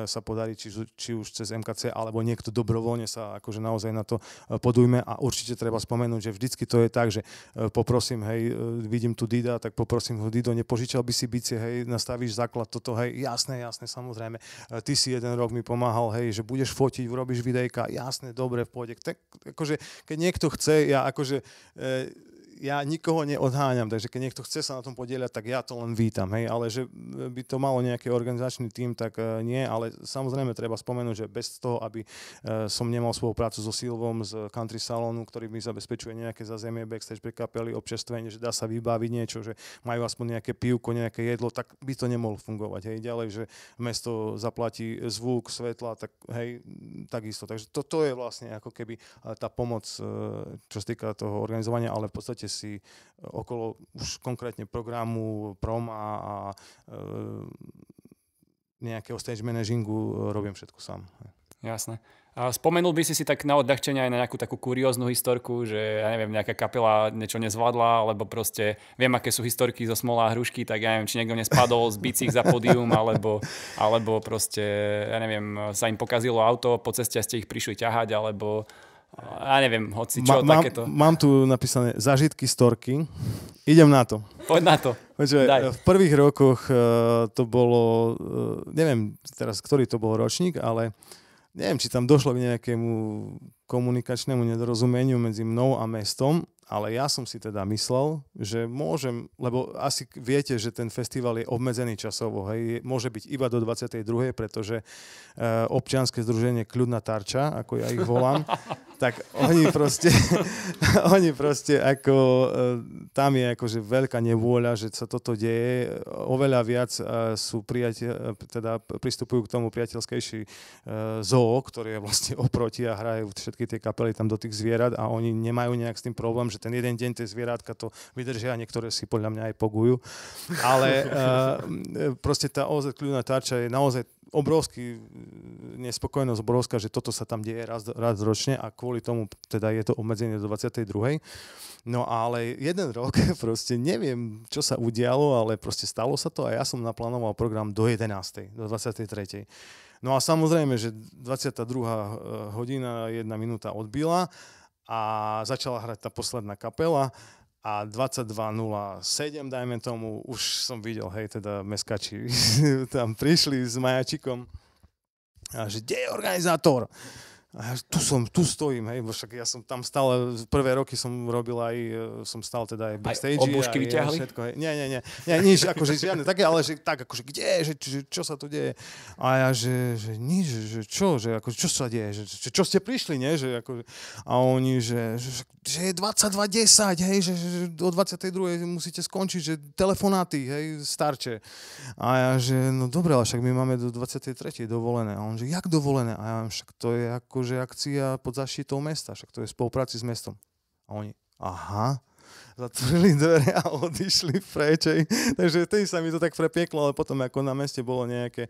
sa podarí či už cez MKC alebo niekto dobrovoľne sa akože naozaj na to podujme a určite treba spomenúť, že vždycky to je tak, že poprosím, hej, vidím tu Dida, tak poprosím ho, Dido, nepožičal by si bicie, hej, nastavíš základ toto, hej, jasné, samozrejme. Ty si jeden rok mi pomáhal, hej, že budeš fotiť, urobíš videjka, jasné, dobre, v pôjde. Tak akože, keď niekto chce, ja nikoho neodháňam, takže keď niekto chce sa na tom podieľať, tak ja to len vítam, hej, ale že by to malo nejaký organizačný tím, tak nie, ale samozrejme treba spomenúť, že bez toho, aby som nemal spoluprácu so Silvom z Country Salonu, ktorý mi zabezpečuje nejaké zázemie backstage pre kapely, občerstvenie, že dá sa vybaviť niečo, že majú aspoň nejaké pivko, nejaké jedlo, tak by to nemohlo fungovať, hej, ďalej, že mesto zaplatí zvuk, svetla, tak hej, takisto. Takže toto je vlastne ako keby tá pomoc, čo sa týka toho organizovania, ale v podstate si okolo už konkrétne programu, prom a nejakého stage managingu robím všetko sám. Jasné. A spomenul by si tak na odľahčenie aj na nejakú takú kurióznu historku, že ja neviem, nejaká kapela niečo nezvládla, alebo proste viem, aké sú historky zo Smola a Hrušky, tak ja neviem, či niekto nespadol z bicích za pódium, alebo proste, ja neviem, sa im pokazilo auto, po ceste ste ich prišli ťahať, alebo ja neviem, hoci čo, takéto. Mám tu napísané zážitky storky. Idem na to. Poď na to. V prvých rokoch to bolo, neviem teraz, ktorý to bol ročník, ale neviem, či tam došlo k nejakému komunikačnému nedorozumeniu medzi mnou a mestom, ale ja som si teda myslel, že môžem, lebo asi viete, že ten festival je obmedzený časovo, hej, môže byť iba do 22., pretože občianske združenie Kľudná tarča, ako ja ich volám, tak oni proste ako, tam je akože veľká nevôľa, že sa toto deje, oveľa viac sú teda pristupujú k tomu priateľskejší zoo, ktorý je vlastne oproti a hrajú všetky tie kapely tam do tých zvierat a oni nemajú nejak s tým problém, že ten jeden deň tie zvieratka to vydržia a niektoré si podľa mňa aj pogujú. Ale proste tá OZ Kľudná tarča je naozaj obrovský nespokojnosť obrovská, že toto sa tam deje raz ročne a kvôli tomu teda je to obmedzenie do 22. No ale jeden rok proste neviem, čo sa udialo, ale proste stalo sa to a ja som naplánoval program do 11. do 23. No a samozrejme, že 22. hodina 1 minúta odbila a začala hrať tá posledná kapela a 22.07, dajme tomu, už som videl, hej, teda meskači tam prišli s majačikom a že kde je organizátor? A ja, tu stojím, hej, však ja som tam stále, prvé roky som robil aj, som stál teda aj backstage. Aj obušky vyťahli? Všetko, hej. Nie, nič, akože žiadne také, ale že tak, akože kde, čo sa tu deje? A ja, že nič, že čo, že akože čo sa deje, že čo ste prišli, nie, že akože, a oni, že je 22:10, hej, že o 22:00 musíte skončiť, že telefonáty, hej, starče. A ja, že no dobre, ale však my máme do 23:00 dovolené. A on, že jak dovolené? A ja, však to je akože akcia pod zaštitou mesta, však to je v spolupráci s mestom. A oni, aha, zatvorili dvere a odišli preč. Takže vtedy sa mi to tak prepieklo, ale potom ako na meste bolo nejaké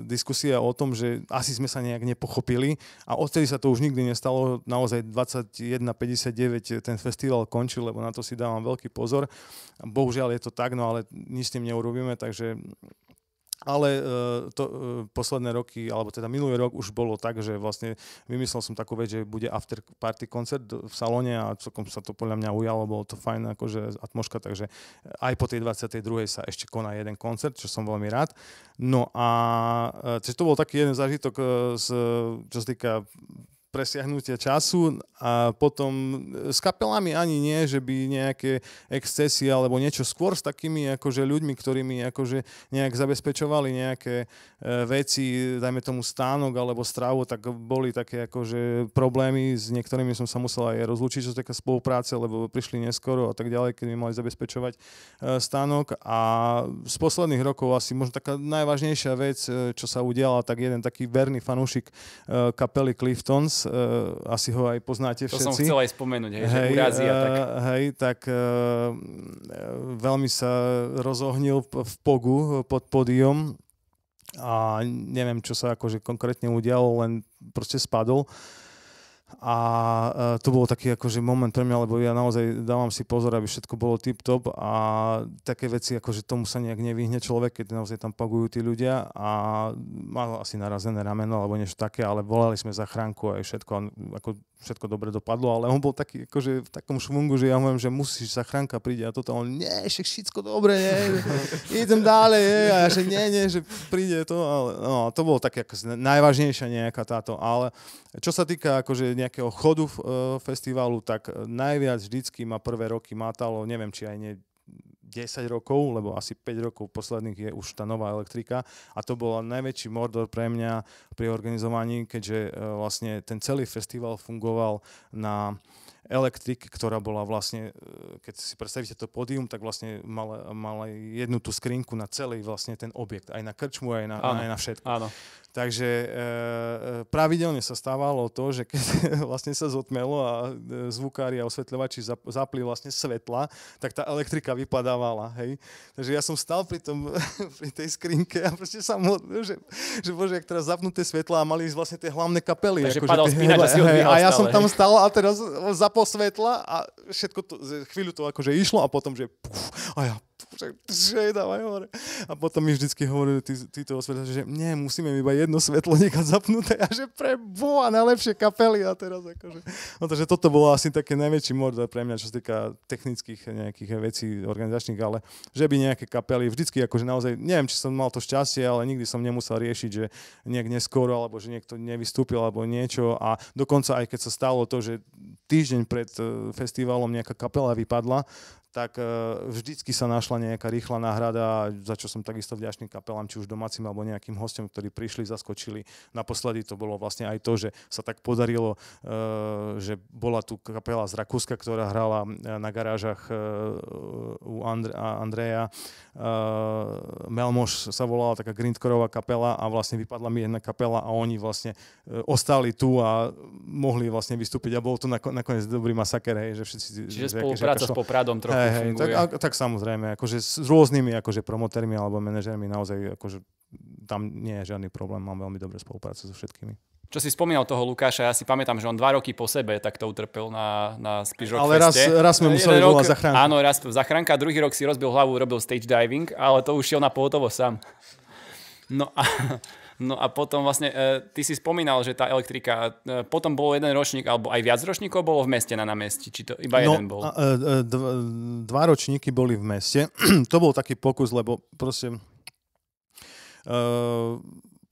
diskusia o tom, že asi sme sa nejak nepochopili a odtedy sa to už nikdy nestalo. Naozaj 21:59 ten festival končil, lebo na to si dávam veľký pozor. Bohužiaľ je to tak, no ale nič s tým neurobíme, takže... Ale posledné roky, alebo teda minulý rok už bolo tak, že vlastne vymyslel som takú vec, že bude after party koncert v salóne a celkom sa to podľa mňa ujalo, bolo to fajn akože atmosféra, takže aj po tej 22:00 sa ešte koná jeden koncert, čo som veľmi rád. No a to bol taký jeden zážitok, čo sa týka presiahnutia času a potom s kapelami ani nie, že by nejaké excesy alebo niečo, skôr s takými akože ľuďmi, ktorými akože nejak zabezpečovali nejaké veci, dajme tomu stánok alebo stravu, tak boli také akože problémy, s niektorými som sa musel aj rozlúčiť, čo taká spolupráce, lebo prišli neskoro a tak ďalej, keď mi mali zabezpečovať stánok. A z posledných rokov asi možno taká najvážnejšia vec, čo sa udiala, tak jeden taký verný fanúšik kapely Cliftons, asi ho aj poznáte všetci. To som chcel aj spomenúť, hej, že urazí a tak. Hej, tak veľmi sa rozohnil v Pogu pod pódium a neviem, čo sa akože konkrétne udialo, len proste spadol. A to bol taký akože moment pre mňa, lebo ja naozaj dávam si pozor, aby všetko bolo tip-top a také veci, akože tomu sa nejak nevyhne človek, keď naozaj tam pagujú tí ľudia a mal asi narazené rameno alebo niečo také, ale volali sme zachránku a všetko, ako všetko dobre dopadlo, ale on bol taký akože v takom švungu, že ja hovorím, že musíš, zachránka príde a toto, on, nie, všetko dobre, nie, idem ďalej, a ja, že nie, že príde to, ale no, to bolo také ako najvážnejšia nejaká táto, ale čo sa týka akože nejakého chodu festivalu, tak najviac vždycky ma prvé roky mátalo, neviem, či aj nie 10 rokov, lebo asi 5 rokov posledných je už tá nová elektrika a to bol najväčší mordor pre mňa pri organizovaní, keďže vlastne ten celý festival fungoval na elektrike, ktorá bola vlastne, keď si predstavíte to pódium, tak vlastne mala jednu tú skrinku na celý vlastne ten objekt, aj na krčmu, aj na všetko. Áno. Takže pravidelne sa stávalo to, že keď vlastne sa zotmelo a zvukári a osvetľovači zapli vlastne svetla, tak tá elektrika vypadávala, hej. Takže ja som stal pri tej skrinke a proste sa modlil, že bože, jak teraz zapnuté svetla a mali vlastne tie hlavné kapely. Takže padal spínač a si odbíhal a ja stále, som tam stal a teraz zapol svetla a všetko to, chvíľu to akože išlo a potom, že a ja dávaj hore. A potom mi vždycky hovorili títo osvetľovači, že nie, musíme iba jedno svetlo nechať zapnuté a že pre Boha najlepšie kapely a teraz akože. No takže toto bolo asi také najväčší mordor pre mňa, čo sa týka technických nejakých vecí organizačných, ale že by nejaké kapely vždycky akože naozaj, neviem, či som mal to šťastie, ale nikdy som nemusel riešiť, že nejak neskoro, alebo že niekto nevystúpil, alebo niečo a dokonca aj keď sa stalo to, že týždeň pred festivalom nejaká kapela vypadla, tak vždycky sa našla nejaká rýchla náhrada, za čo som takisto vďačný kapelám, či už domácim alebo nejakým hostom, ktorí prišli, zaskočili. Naposledy to bolo vlastne aj to, že sa tak podarilo, že bola tu kapela z Rakúska, ktorá hrala na garážach u Andreja. Melmoš sa volala taká grindcoreová kapela a vlastne vypadla mi jedna kapela a oni vlastne ostali tu a mohli vlastne vystúpiť a bol to nakoniec dobrý masaker, hej, že všetci... Čiže spolupráca s Popradom trochu funguje. Tak samozrejme, akože s rôznymi akože promotérmi alebo manažérmi naozaj akože tam nie je žiadny problém, mám veľmi dobrú spoluprácu so všetkými. Čo si spomínal toho Lukáša, ja si pamätám, že on 2 roky po sebe takto utrpel na Spiš Rock ale Feste. raz sme museli volať zachránku. Áno, raz zachránka, druhý rok si rozbil hlavu, robil stage diving, ale to už šiel na pohotovo sám. No a potom vlastne, ty si spomínal, že tá elektrika, potom bol jeden ročník, alebo aj viac ročníkov bolo v meste na námestí, či to iba jeden bol? 2 ročníky boli v meste. To bol taký pokus, lebo proste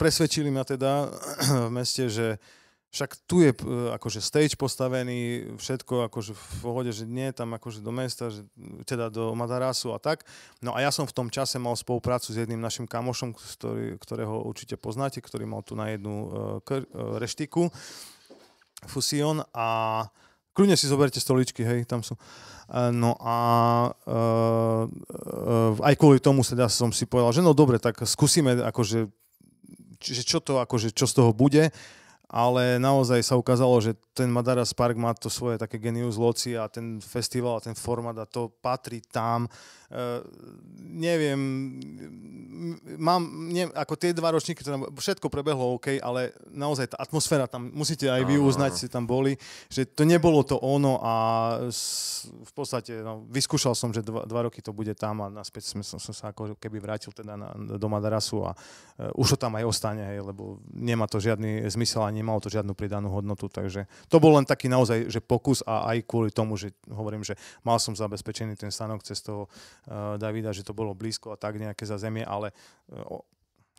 presvedčili ma teda v meste, že však tu je akože stage postavený, všetko akože v pohode, že nie tam akože do mesta, že, teda do Madarasu a tak. No a ja som v tom čase mal spoluprácu s jedným našim kamošom, ktorého určite poznáte, ktorý mal tu na jednu reštiku, Fusion, a kľudne si zoberte stoličky, hej, tam sú. No a aj kvôli tomu teda som si povedal, že no dobre, tak skúsime akože, čo z toho bude. Ale naozaj sa ukázalo, že ten Madaras Park má to svoje také genius loci a ten festival a ten formát a to patrí tam. Neviem, ako tie 2 ročníky, všetko prebehlo OK, ale naozaj tá atmosféra tam, musíte aj vy uznať, ste tam boli, že to nebolo to ono a v podstate vyskúšal som, že 2 roky to bude tam a naspäť som sa ako keby vrátil teda do Madarasu a už to tam aj ostane, hej, lebo nemá to žiadny zmysel a nemalo to žiadnu pridanú hodnotu, takže to bol len taký naozaj, že pokus a aj kvôli tomu, že hovorím, že mal som zabezpečený ten stanok cez toho Davida, že to bolo blízko a tak nejaké zázemie, ale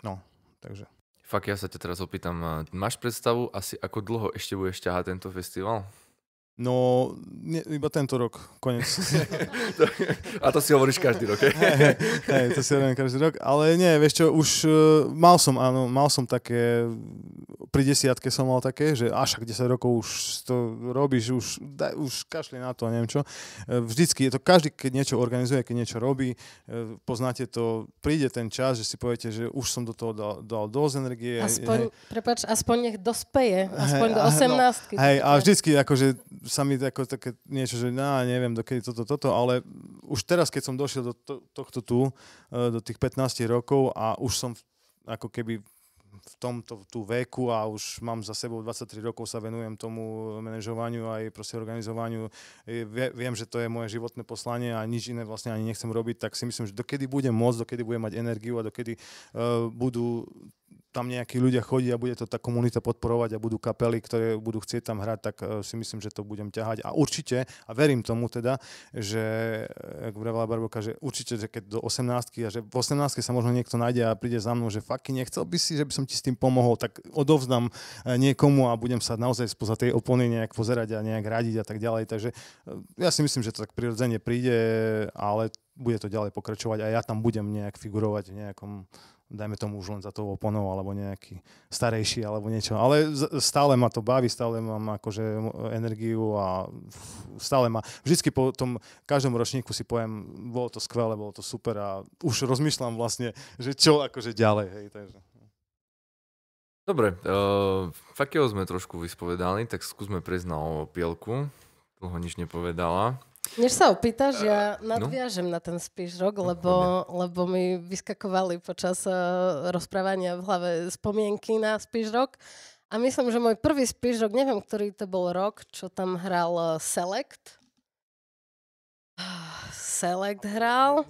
no, takže. Fakt, ja sa ťa teraz opýtam, máš predstavu asi ako dlho ešte budeš ťahať tento festival? No, iba tento rok, konec. A to si hovoríš každý rok, hej, to si hovorím každý rok, ale nie, vieš čo, už mal som také, pri 10 som mal také, že až 10 rokov už to robíš, už kašli na to, neviem čo. Vždycky je to, každý, keď niečo organizuje, keď niečo robí, poznáte to, príde ten čas, že si poviete, že už som do toho dal dosť energie. Aspoň nech dospeje, aspoň do 18. Hej, a vždycky akože sa mi také niečo, že neviem, dokedy toto, ale už teraz, keď som došiel do tohto tu, do tých 15 rokov a už som ako keby v tomto tú veku a už mám za sebou 23 rokov, sa venujem tomu manažovaniu aj proste organizovaniu. Viem, že to je moje životné poslanie a nič iné vlastne ani nechcem robiť, tak si myslím, že dokedy budem môcť, dokedy budem mať energiu a dokedy budú tam nejakí ľudia chodiť a bude to tá komunita podporovať a budú kapely, ktoré budú chcieť tam hrať, tak si myslím, že to budem ťahať. A určite, a verím tomu teda, že, ako vravala Barbovka, že určite, že keď do 18 a že v 18 sa možno niekto nájde a príde za mnou, že fakt nechcel by si, že by som ti s tým pomohol, tak odovzdám niekomu a budem sa naozaj spoza tej opony nejak pozerať a nejak radiť a tak ďalej. Takže ja si myslím, že to tak prirodzene príde, ale bude to ďalej pokračovať a ja tam budem nejak figurovať v nejakom, dajme tomu už len za tou oponou, alebo nejaký starejší, alebo niečo. Ale stále ma to baví, stále mám akože energiu a stále ma... Vždycky po tom každom ročníku si poviem, bolo to skvelé, bolo to super a už rozmýšľam vlastne, že čo akože ďalej, hej, takže... Dobre, Fakio sme trošku vyspovedali, tak skúsme prejsť na Pielku. Dlho nič nepovedala. Než sa opýtaš, ja nadviažem na ten spíšrok, lebo mi vyskakovali počas rozprávania v hlave spomienky na spíšrok. A myslím, že môj prvý spíšrok, neviem, ktorý to bol rok, čo tam hral Select. Select hral.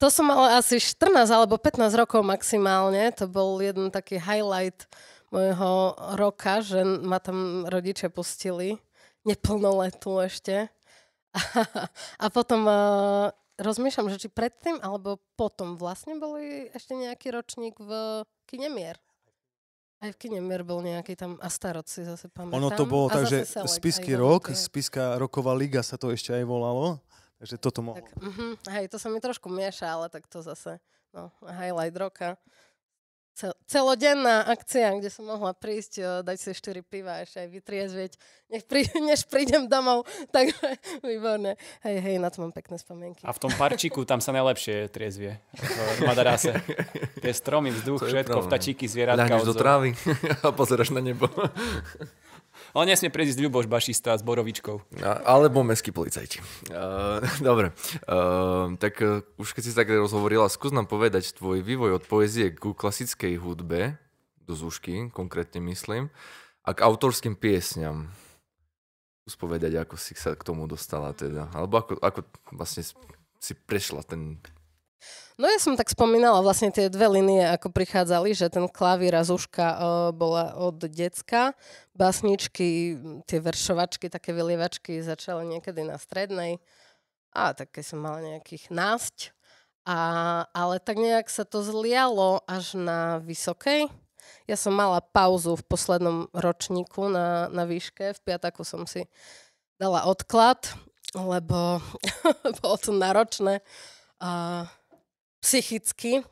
To som mala asi 14 alebo 15 rokov maximálne. To bol jeden taký highlight môjho roka, že ma tam rodičia pustili. Neplnoletú ešte. A potom rozmýšľam, že či predtým, alebo potom vlastne boli ešte nejaký ročník v Kinemier. Aj v Kinemier bol nejaký tam Astaroth, si zase pamätám. Ono to bolo tak, že Spisky rok, Spiska roková liga sa to ešte aj volalo. Takže toto mohlo. Tak, hej, to sa mi trošku mieša, ale tak to zase highlight roka. Celodenná akcia, kde som mohla prísť, dať si 4 piva a ešte aj vytriezvieť, než prídem domov. Takže výborné. Hej, na to mám pekné spomienky. A v tom parčiku tam sa najlepšie triezvie. V Madarase. Tie stromy, vzduch, všetko, vtačíky, zvieratka. Ľahneš do trávy a pozeráš na nebo. Ale nesmie prísť Ľuboš, bašista s borovičkou. Alebo mestskí policajti. Dobre. Tak už keď si tak rozhovorila, skús nám povedať tvoj vývoj od poezie ku klasickej hudbe, do Zúšky konkrétne myslím, a k autorským piesňam. Skús povedať, ako si sa k tomu dostala teda. Alebo ako vlastne si prešla ten... No ja som tak spomínala vlastne tie dve linie, ako prichádzali, že ten klavír a Zúška bola od decka. Básničky, tie veršovačky, také vylievačky začali niekedy na strednej. A tak keď som mala nejakých 12. Ale tak nejak sa to zlialo až na vysokej. Ja som mala pauzu v poslednom ročníku na výške. V piataku som si dala odklad, lebo bolo to náročné psychicky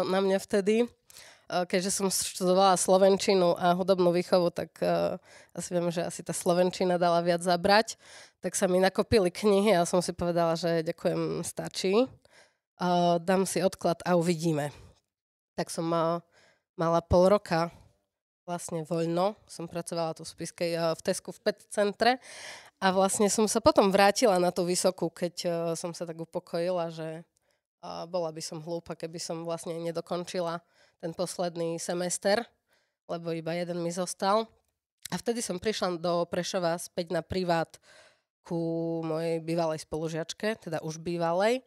na mňa vtedy. Keďže som študovala slovenčinu a hudobnú výchovu, tak asi viem, že asi tá slovenčina dala viac zabrať. Tak sa mi nakopili knihy a som si povedala, že ďakujem, stačí. Dám si odklad a uvidíme. Tak som mala pol roka vlastne voľno. Som pracovala tu v Tesku v Pet centre a vlastne som sa potom vrátila na tú vysokú, keď som sa tak upokojila, že bola by som hlúpa, keby som vlastne nedokončila ten posledný semester, lebo iba jeden mi zostal. A vtedy som prišla do Prešova späť na privát ku mojej bývalej spolužiačke, teda už bývalej.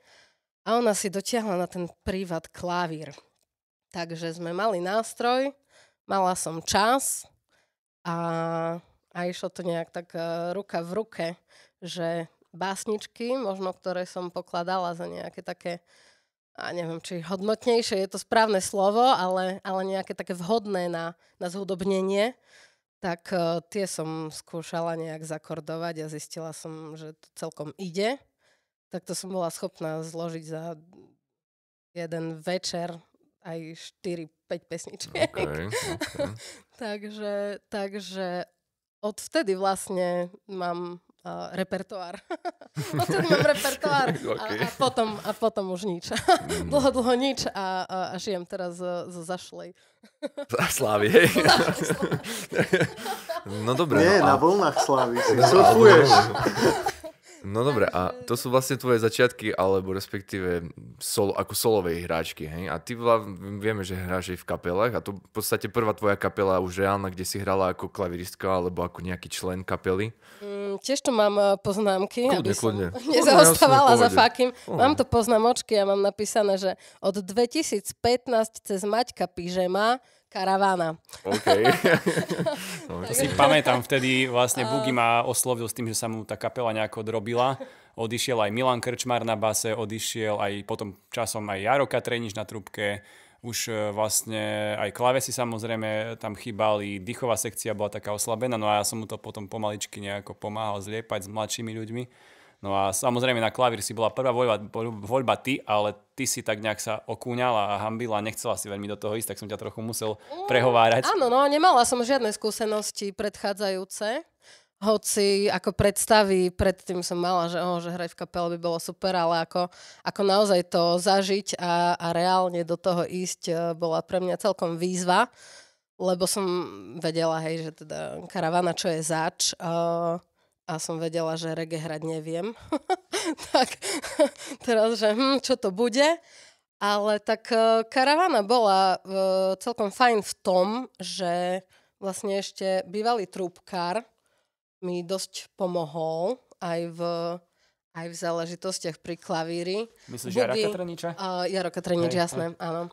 A ona si dotiahla na ten privát klavír. Takže sme mali nástroj, mala som čas a išlo to nejak tak ruka v ruke, že básničky, možno ktoré som pokladala za nejaké také, a neviem, či hodnotnejšie je to správne slovo, ale nejaké také vhodné na zhudobnenie, tak tie som skúšala nejak zakordovať a zistila som, že to celkom ide. Tak to som bola schopná zložiť za jeden večer aj 4-5 pesničiek. Okay. takže odvtedy vlastne mám repertoár. Odtedy mám repertoár Okay. a potom už nič. Dlho nič a žijem teraz zo zašlej. Slávy, hej. No dobre. Nie, no, na vlnách slávy si surfuješ. No dobre, a to sú vlastne tvoje začiatky, alebo respektíve ako solovej hráčky, hej? A ty vieme, že hráš aj v kapelách a to v podstate prvá tvoja kapela už reálna, kde si hrala ako klaviristka alebo ako nejaký člen kapely? Tiež tu mám poznámky, aby som Kľudne. nezaostávala Jasne, za fakým. Pohode. Mám tu poznámočky a mám napísané, že od 2015 cez Maťka Pyžema Karavána. OK. To si pamätám, vtedy vlastne Bugi ma oslovil s tým, že sa mu tá kapela nejako drobila. Odišiel aj Milan Krčmár na base, odišiel aj potom časom aj Jaro Katrenič na trúbke. Už vlastne aj klávesy samozrejme tam chýbali, dýchová sekcia bola taká oslabená, no a ja som mu to potom pomaličky nejako pomáhal zliepať s mladšími ľuďmi. No a samozrejme na klavír si bola prvá voľba ty, ale ty si tak nejak sa okúňala a hambila a nechcela si veľmi do toho ísť, tak som ťa trochu musel prehovárať. Áno, no nemala som žiadne skúsenosti predchádzajúce. Hoci ako predstavy, predtým som mala, že hrať v kapele by bolo super, ale ako naozaj to zažiť a reálne do toho ísť bola pre mňa celkom výzva, lebo som vedela, hej, že teda Karavána, čo je zač, a som vedela, že reggae hrať neviem. Tak teraz, že čo to bude? Ale tak Karavána bola celkom fajn v tom, že vlastne ešte bývalý trúbkar mi dosť pomohol aj v záležitostiach pri klavíri. Myslíš Jara Katreniča? Jaro Katrenič, jasné, áno.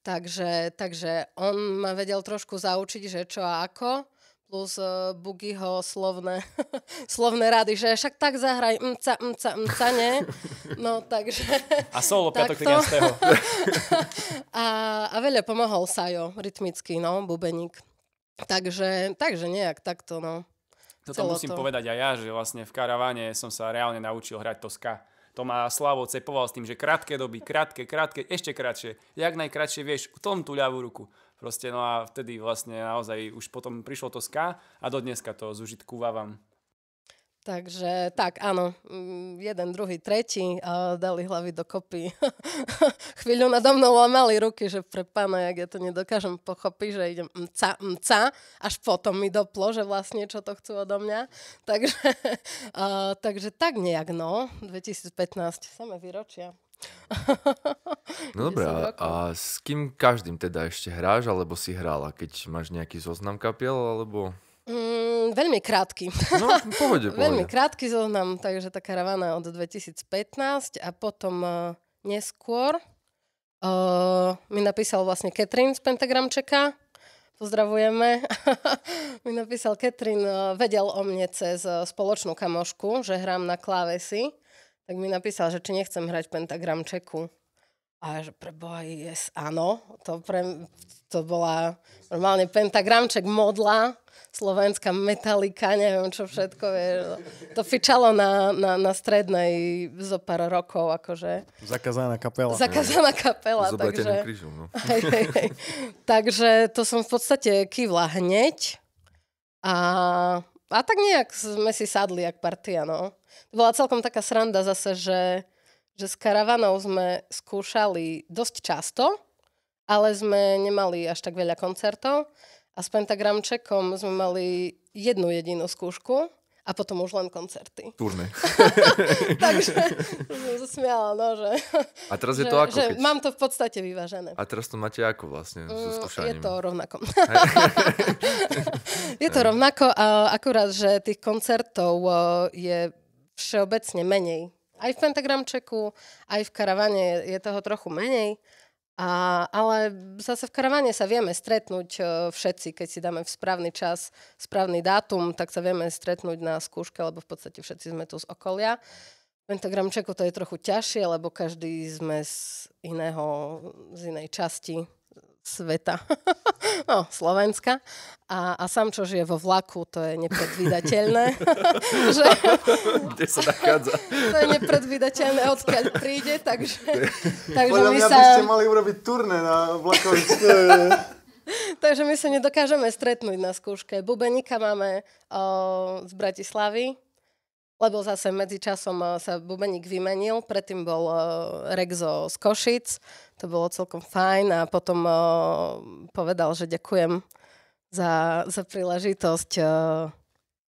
Takže on ma vedel trošku zaučiť, že čo a ako, plus Bugiho slovné rady, že však tak zahraj mca, ne? No, takže... A solo, piatok 13. A veľa pomohol Sajo, rytmický, no, bubeník. Takže nejak takto, no. Toto musím povedať aj ja, že vlastne v Karaváne som sa reálne naučil hrať to ska. To ma Slavo cepoval s tým, že krátke doby, krátke, ešte krátšie. Jak najkrátšie vieš, v tom tú ľavú ruku. Proste, no a vtedy vlastne naozaj už potom prišlo to ska a do dneska to zužitkúvavam. Takže tak, áno, jeden, druhý, tretí dali hlavy dokopy. Chvíľu nado mnou lamali ruky, že pre pána, jak ja to nedokážem pochopiť, že idem mca, až potom mi doplo, že vlastne čo to chcú odo mňa. Takže tak nejak, no, 2015, samé výročia. No dobré, a s kým každým teda ešte hráš, alebo si hrála, keď máš nejaký zoznam kapiel, alebo... Veľmi krátky. No, pohode. Veľmi krátky zoznam, takže tá Karavána od 2015 a potom neskôr mi napísal vlastne Katrin z Pentagramčeka. Pozdravujeme. Mi napísal Katrin, vedel o mne cez spoločnú kamošku, že hrám na klávesi. tak mi napísal, že či nechcem hrať pentagramčeku. A že preboha, áno, to bola normálne pentagramček modla, slovenská metalika, neviem čo všetko. To fičalo na strednej zo pár rokov, akože. Zakázaná kapela. Zakázaná kapela, takže... Krížom, no. Takže to som v podstate kývla hneď a tak nejak sme si sadli jak partia, no. To bola celkom taká sranda zase, že s Karavanou sme skúšali dosť často, ale sme nemali až tak veľa koncertov a s Pentagramčekom sme mali jednu jedinú skúšku a potom už len koncerty. Turné. Takže som sa smiala, no, že... A teraz je to ako? Že mám to v podstate vyvážené. A teraz to máte ako vlastne so skúšaním? Je to rovnako. Je to rovnako, akurát, že tých koncertov je všeobecne menej. Aj v Pentagramčeku, aj v Karavane je toho trochu menej. Ale zase v Karavane sa vieme stretnúť všetci, keď si dáme v správny čas, správny dátum, tak sa vieme stretnúť na skúške, lebo v podstate všetci sme tu z okolia. V Pentagramčeku to je trochu ťažšie, lebo každý sme z inej časti sveta, no, Slovenska. A sám, čo žije vo vlaku, to je nepredvídateľné. Kde sa nachádza? To je nepredvídateľné, odkiaľ príde, takže podľa mňa by ste mali urobiť turné na vlakovičke. Takže my sa nedokážeme stretnúť na skúške. Bubeníka máme z Bratislavy, lebo zase medzičasom sa bubeník vymenil, predtým bol Rexo z Košic, to bolo celkom fajn a potom povedal, že ďakujem za príležitosť.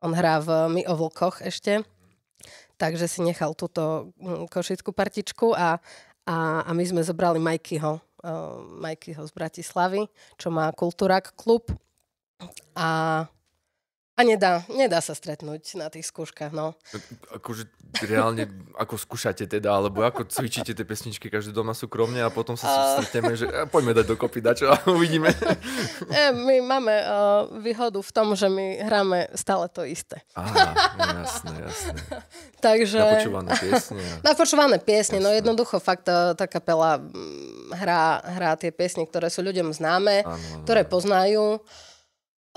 On hrá v My o vlkoch ešte, takže si nechal túto košickú partičku a my sme zobrali Majkyho z Bratislavy, čo má Kultúrak klub a nedá sa stretnúť na tých skúškach, no. Akože reálne, ako skúšate teda, alebo ako cvičíte tie pesničky každý doma súkromne a potom sa stretneme, že poďme dať dokopy dačo a uvidíme. My máme výhodu v tom, že my hráme stále to isté. Jasné. Takže... Napočúvané piesne. No jednoducho fakt tá kapela hrá tie piesne, ktoré sú ľuďom známe, ktoré poznajú.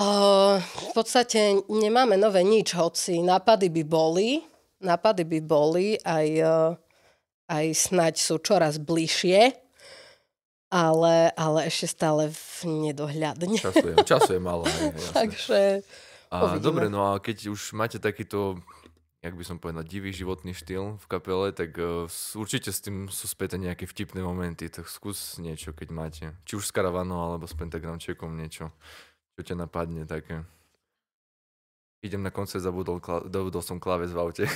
V podstate nemáme nové nič, hoci nápady by boli, aj snáď sú čoraz bližšie, ale ešte stále v nedohľadne. Času je málo. Takže dobre, no a keď už máte takýto, jak by som povedal, divý životný štýl v kapele, tak určite s tým sú späté nejaké vtipné momenty, tak skús niečo, keď máte. Či už s Karavanou, alebo s Pentagramčekom niečo. Čo ťa napadne také? Idem na koncert, zabudol som kláves v aute.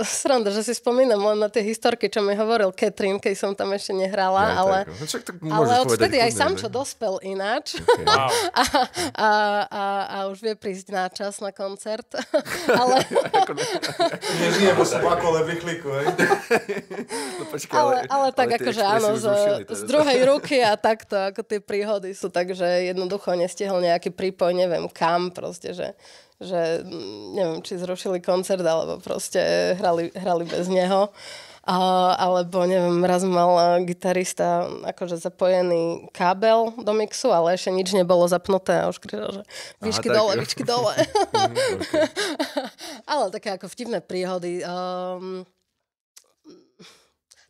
Sranda, že si spomínam len na tie historky, čo mi hovoril Katrin, keď som tam ešte nehrala, ale odvtedy aj Samčo dospel ináč. Okay. Wow. a už vie prísť na čas na koncert. Ale... Nežije vo spakole vychliku, hej? Ale tak akože áno, z druhej ruky a takto, ako tie príhody sú, takže jednoducho nestihol nejaký prípoj, neviem kam, proste, že neviem, či zrušili koncert, alebo proste hrali bez neho. Alebo neviem, raz mal gitarista akože zapojený kábel do mixu, ale ešte nič nebolo zapnuté a už kričal, že výšky dole. Okay. Ale také ako vtipné príhody.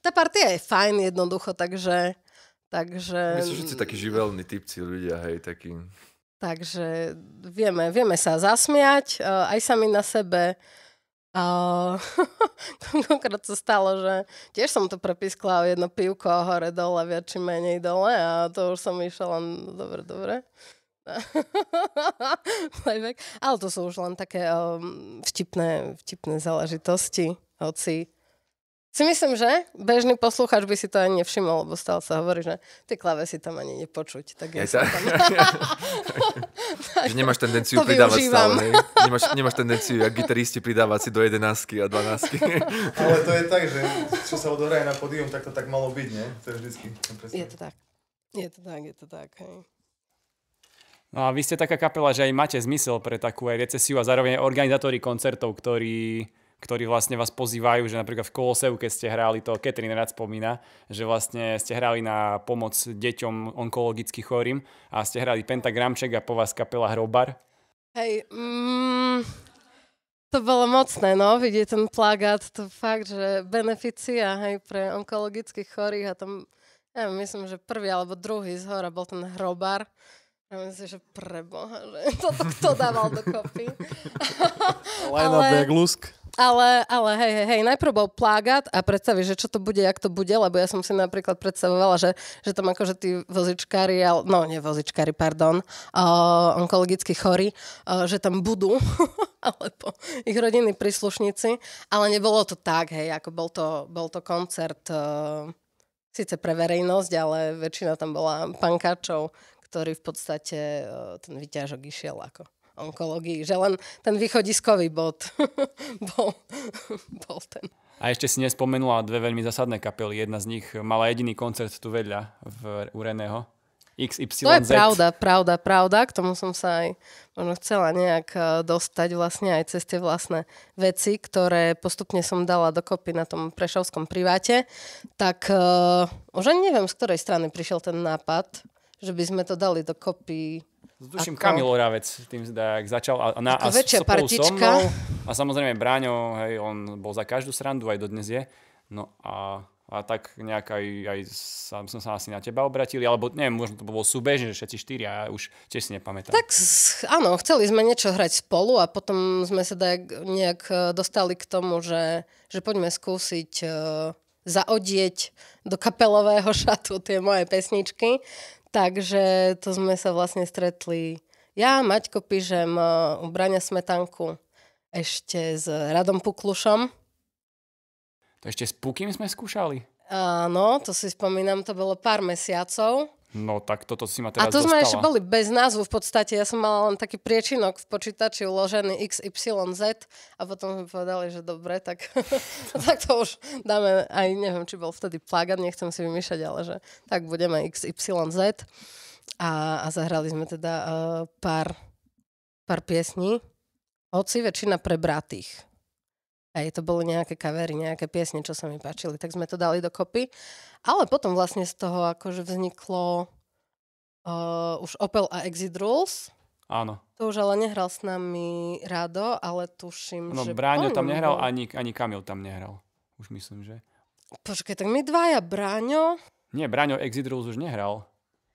Tá partia je fajn jednoducho, takže... My sú všetci takí živelní typci ľudia, hej, takí... Takže vieme sa zasmiať, aj sami na sebe. Konkrát sa stalo, že tiež som to prepiskla o jedno pivko hore dole, viac či menej dole a to už som išla len dobre. Ale to sú už len také vtipné záležitosti, hoci si myslím, že bežný poslucháč by si to ani nevšimol, lebo stále sa hovorí, že tie klávesy tam ani nepočuť. Tak ja som tam... Že nemáš tendenciu pridávať stále. Nemáš tendenciu, jak gitaristi pridávať si do 11 a 12. Ale to je tak, že čo sa odohraje na pódium, tak to tak malo byť, nie? To je vždycky. Je to tak. Hej. No a vy ste taká kapela, že aj máte zmysel pre takú aj recesiu a zároveň aj organizátori koncertov, ktorí vlastne vás pozývajú, že napríklad v Koloseu, keď ste hrali, to Katrin rád spomína, že vlastne ste hrali na pomoc deťom onkologicky chorým a ste hrali Pentagramček a po vás kapela Hrobar. Hej, to bolo mocné, no, vidieť ten plagát, to fakt, že beneficia, hej, pre onkologických chorých a tam, ja myslím, že prvý alebo druhý z hora bol ten Hrobar. Ja myslím, že preboha, že toto kto dával dokopy. Line-up jak lusk. Ale hej, najprv bol plagát a predstavíš, že čo to bude, jak to bude, lebo ja som si napríklad predstavovala, že tam akože tí vozičkári, onkologickí chorí, že tam budú, alebo ich rodinní príslušníci, ale nebolo to tak, hej, ako bol to koncert síce pre verejnosť, ale väčšina tam bola pankáčov, ktorý v podstate ten výťažok išiel ako onkológii, že len ten východiskový bod bol ten. A ešte si nespomenula dve veľmi zásadné kapely. Jedna z nich mala jediný koncert tu vedľa u Reného. XYZ. To je pravda. K tomu som sa aj možno chcela nejak dostať vlastne aj cez tie vlastné veci, ktoré postupne som dala dokopy na tom prešovskom priváte. Tak už ani neviem, z ktorej strany prišiel ten nápad, že by sme to dali dokopy. Tuším, Kamil Oravec tým jak začal a väčšia spolu so partička. mnou. A samozrejme Bráňo, hej, on bol za každú srandu, aj dodnes je. No a tak nejak aj som sa asi na teba obratili, alebo neviem, možno to bolo súbežne, že všetci štyria, ja už tiež si nepamätám. Tak áno, chceli sme niečo hrať spolu a potom sme sa nejak dostali k tomu, že poďme skúsiť zaodieť do kapelového šatu tie moje pesničky. Takže to sme sa vlastne stretli ja, Maťko Pižem, u Braňa Smetanku, ešte s Radom Puklušom. To ešte s Pukým sme skúšali? Áno, to si spomínam, to bolo pár mesiacov. No tak toto si ma teraz a to dostala. sme ešte boli bez názvu v podstate. Ja som mala len taký priečinok v počítači uložený XYZ a potom sme povedali, že dobre, tak to už dáme, aj neviem, či bol vtedy plagát, nechcem si vymýšľať, ale že tak budeme XYZ a zahrali sme teda pár piesní, hoci väčšina pre bratých. Hej, to boli nejaké kavery, nejaké piesne, čo sa mi páčili, tak sme to dali dokopy. Ale potom vlastne z toho akože vzniklo už Opel a Exit Rules. Áno. To už ale nehral s nami Rado, ale tuším, no, že... Bráňo tam nehral, ani Kamil tam nehral. Už myslím, že... Počkaj, tak my dvaja, Bráňo... Nie, Bráňo Exit Rules už nehral.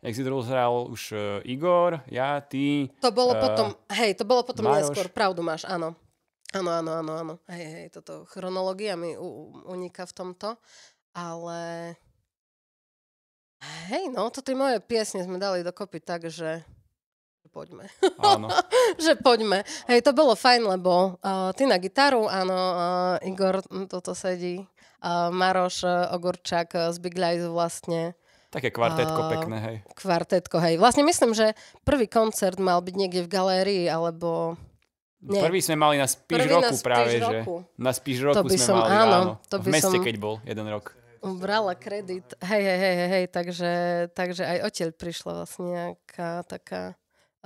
Exit Rules hral už Igor, ja, ty... To bolo potom Maroš. neskôr, pravdu máš, áno. Áno. Hej, toto chronológia mi uniká v tomto. Ale... Hej, no, toto moje piesne sme dali dokopy tak, že poďme. Áno. Že poďme. Hej, to bolo fajn, lebo ty na gitaru, áno, Igor toto sedí, Maroš Ogorčák z Big Lies vlastne. Také kvartetko pekné, hej. Kvartetko, hej. Vlastne myslím, že prvý koncert mal byť niekde v galérii, alebo... Nie. Prvý sme mali na Spíš roku práve, že? Na Spíš roku sme mali, áno. V meste, keď bol jeden rok. Brala kredit. Hej, takže aj odtiaľ prišla vlastne nejaká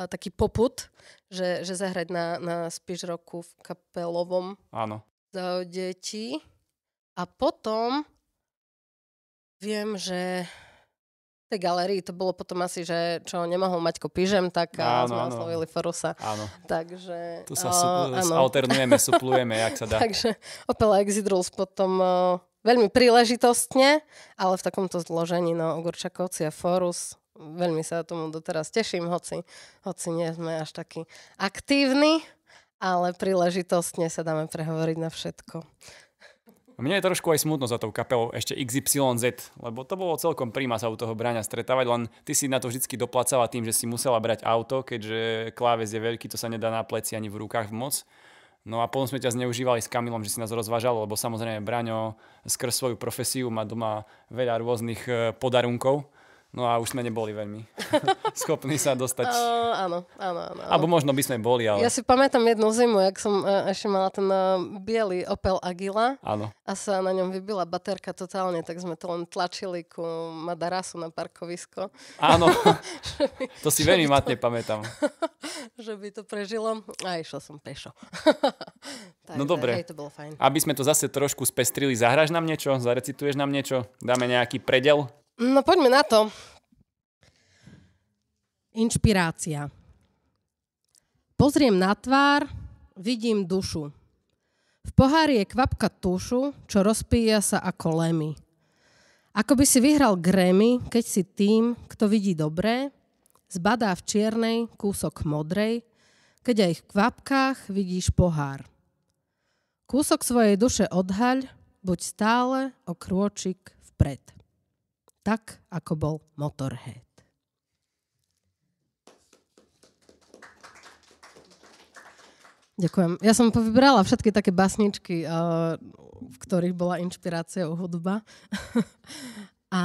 taký popud, že zahrať na Spíš roku v kapelovom za deti. A potom viem, že v tej galérii to bolo potom asi, že čo nemohol Maťko Pižem, tak sme oslovili Forusa. Áno. Takže... Tu sa alternujeme, suplujeme, jak sa dá. Takže Opel a Exit Rules potom veľmi príležitostne, ale v takomto zložení, Ogorčakovci a Forus. Veľmi sa tomu doteraz teším, hoci nie sme až takí aktívni, ale príležitostne sa dáme prehovoriť na všetko. Mne je trošku aj smutno za tou kapelou ešte XYZ, lebo to bolo celkom príma sa u toho Bráňa stretávať, len ty si na to vždycky doplácala tým, že si musela brať auto, keďže kláves je veľký, to sa nedá na pleci ani v rukách moc. No a potom sme ťa zneužívali s Kamilom, že si nás rozvážal, lebo samozrejme Braňo skrz svoju profesiu má doma veľa rôznych podarunkov, No a už sme neboli veľmi schopní sa dostať. Áno. Alebo možno by sme boli, ale... Ja si pamätám jednu zimu, jak som ešte mala ten biely Opel Agila. Áno. A sa na ňom vybila baterka totálne, tak sme to len tlačili ku Madarasu na parkovisko. Áno, to si veľmi matne pamätám. Že by to prežilo. A išla som pešo. No dobre. To bolo fajn. Aby sme to zase trošku spestrili, zahráš nám niečo? Zarecituješ nám niečo? Dáme nejaký predel? No poďme na to. Inšpirácia. Pozriem na tvár, vidím dušu. V pohári je kvapka tušu, čo rozpíja sa ako lemy. Ako by si vyhral Grammy, keď si tým, kto vidí dobré, zbadá v čiernej kúsok modrej, keď aj v kvapkách vidíš pohár. Kúsok svojej duše odhaľ, buď stále o krôčik vpred. Tak, ako bol Motorhead. Ďakujem. Ja som vybrala všetky také básničky, v ktorých bola inšpirácia hudba. A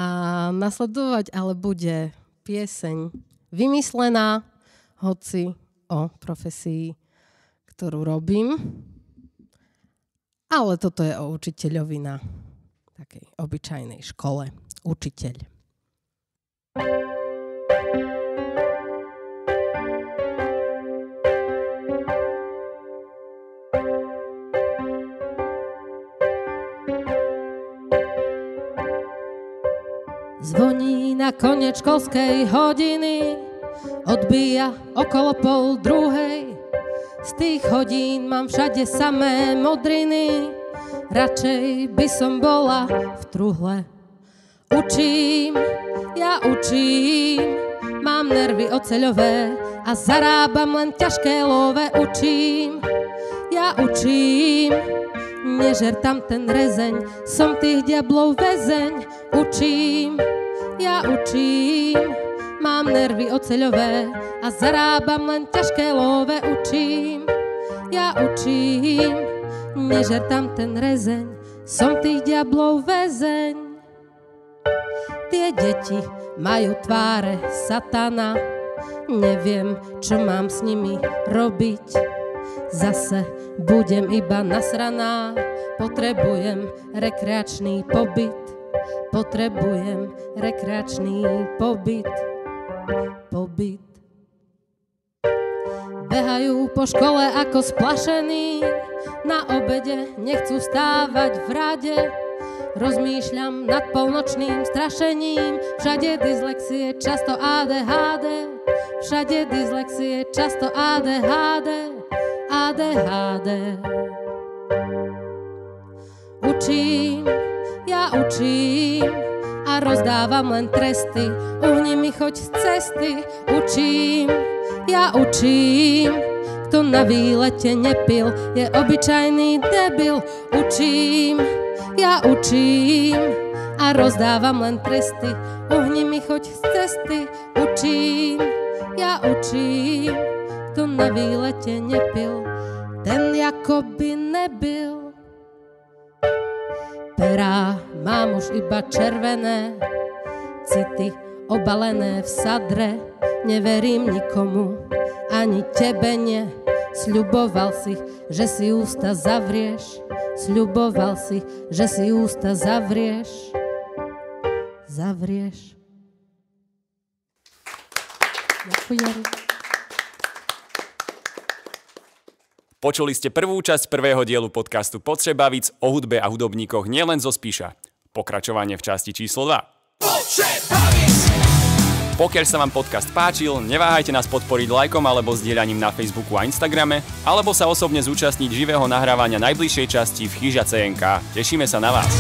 nasledovať ale bude pieseň vymyslená, hoci o profesii, ktorú robím. Ale toto je o učiteľovi na takej obyčajnej škole. Učiteľ. Zvoní na koniec školskej hodiny, odbíja okolo 12:30. Z tých hodín mám všade samé modriny, radšej by som bola v truhle. Učím, mám nervy oceľové a zarábam len ťažké love. Učím, nežer tam ten rezeň, som tých diablov väzeň. Učím, mám nervy oceľové a zarábam len ťažké love. Učím, nežer tam ten rezeň, som tých diablov väzeň. Tie deti majú tváre satana, neviem, čo mám s nimi robiť. Zase budem iba nasraná, potrebujem rekreačný pobyt. Behajú po škole ako splašení, na obede nechcú stávať v rade. Rozmýšľam nad polnočným strašením, všade dyslexie, často ADHD. Učím a rozdávam len tresty, uhni mi choď z cesty. Učím, kto na výlete nepil, je obyčajný debil. Učím a rozdávam len tresty, uhni mi choď z cesty. Učím, kto na výlete nepil, ten jakoby nebyl. Perá mám už iba červené, city obalené v sadre. Neverím nikomu, ani tebe nie. Sľuboval si, že si ústa zavrieš. Ďakujem. Počuli ste prvú časť prvého dielu podcastu Potreba víc o hudbe a hudobníkoch nielen zo Spíša. Pokračovanie v časti číslo 2. Pokiaľ sa vám podcast páčil, neváhajte nás podporiť lajkom alebo zdieľaním na Facebooku a Instagrame, alebo sa osobne zúčastniť živého nahrávania najbližšej časti v Chyža CNK. Tešíme sa na vás.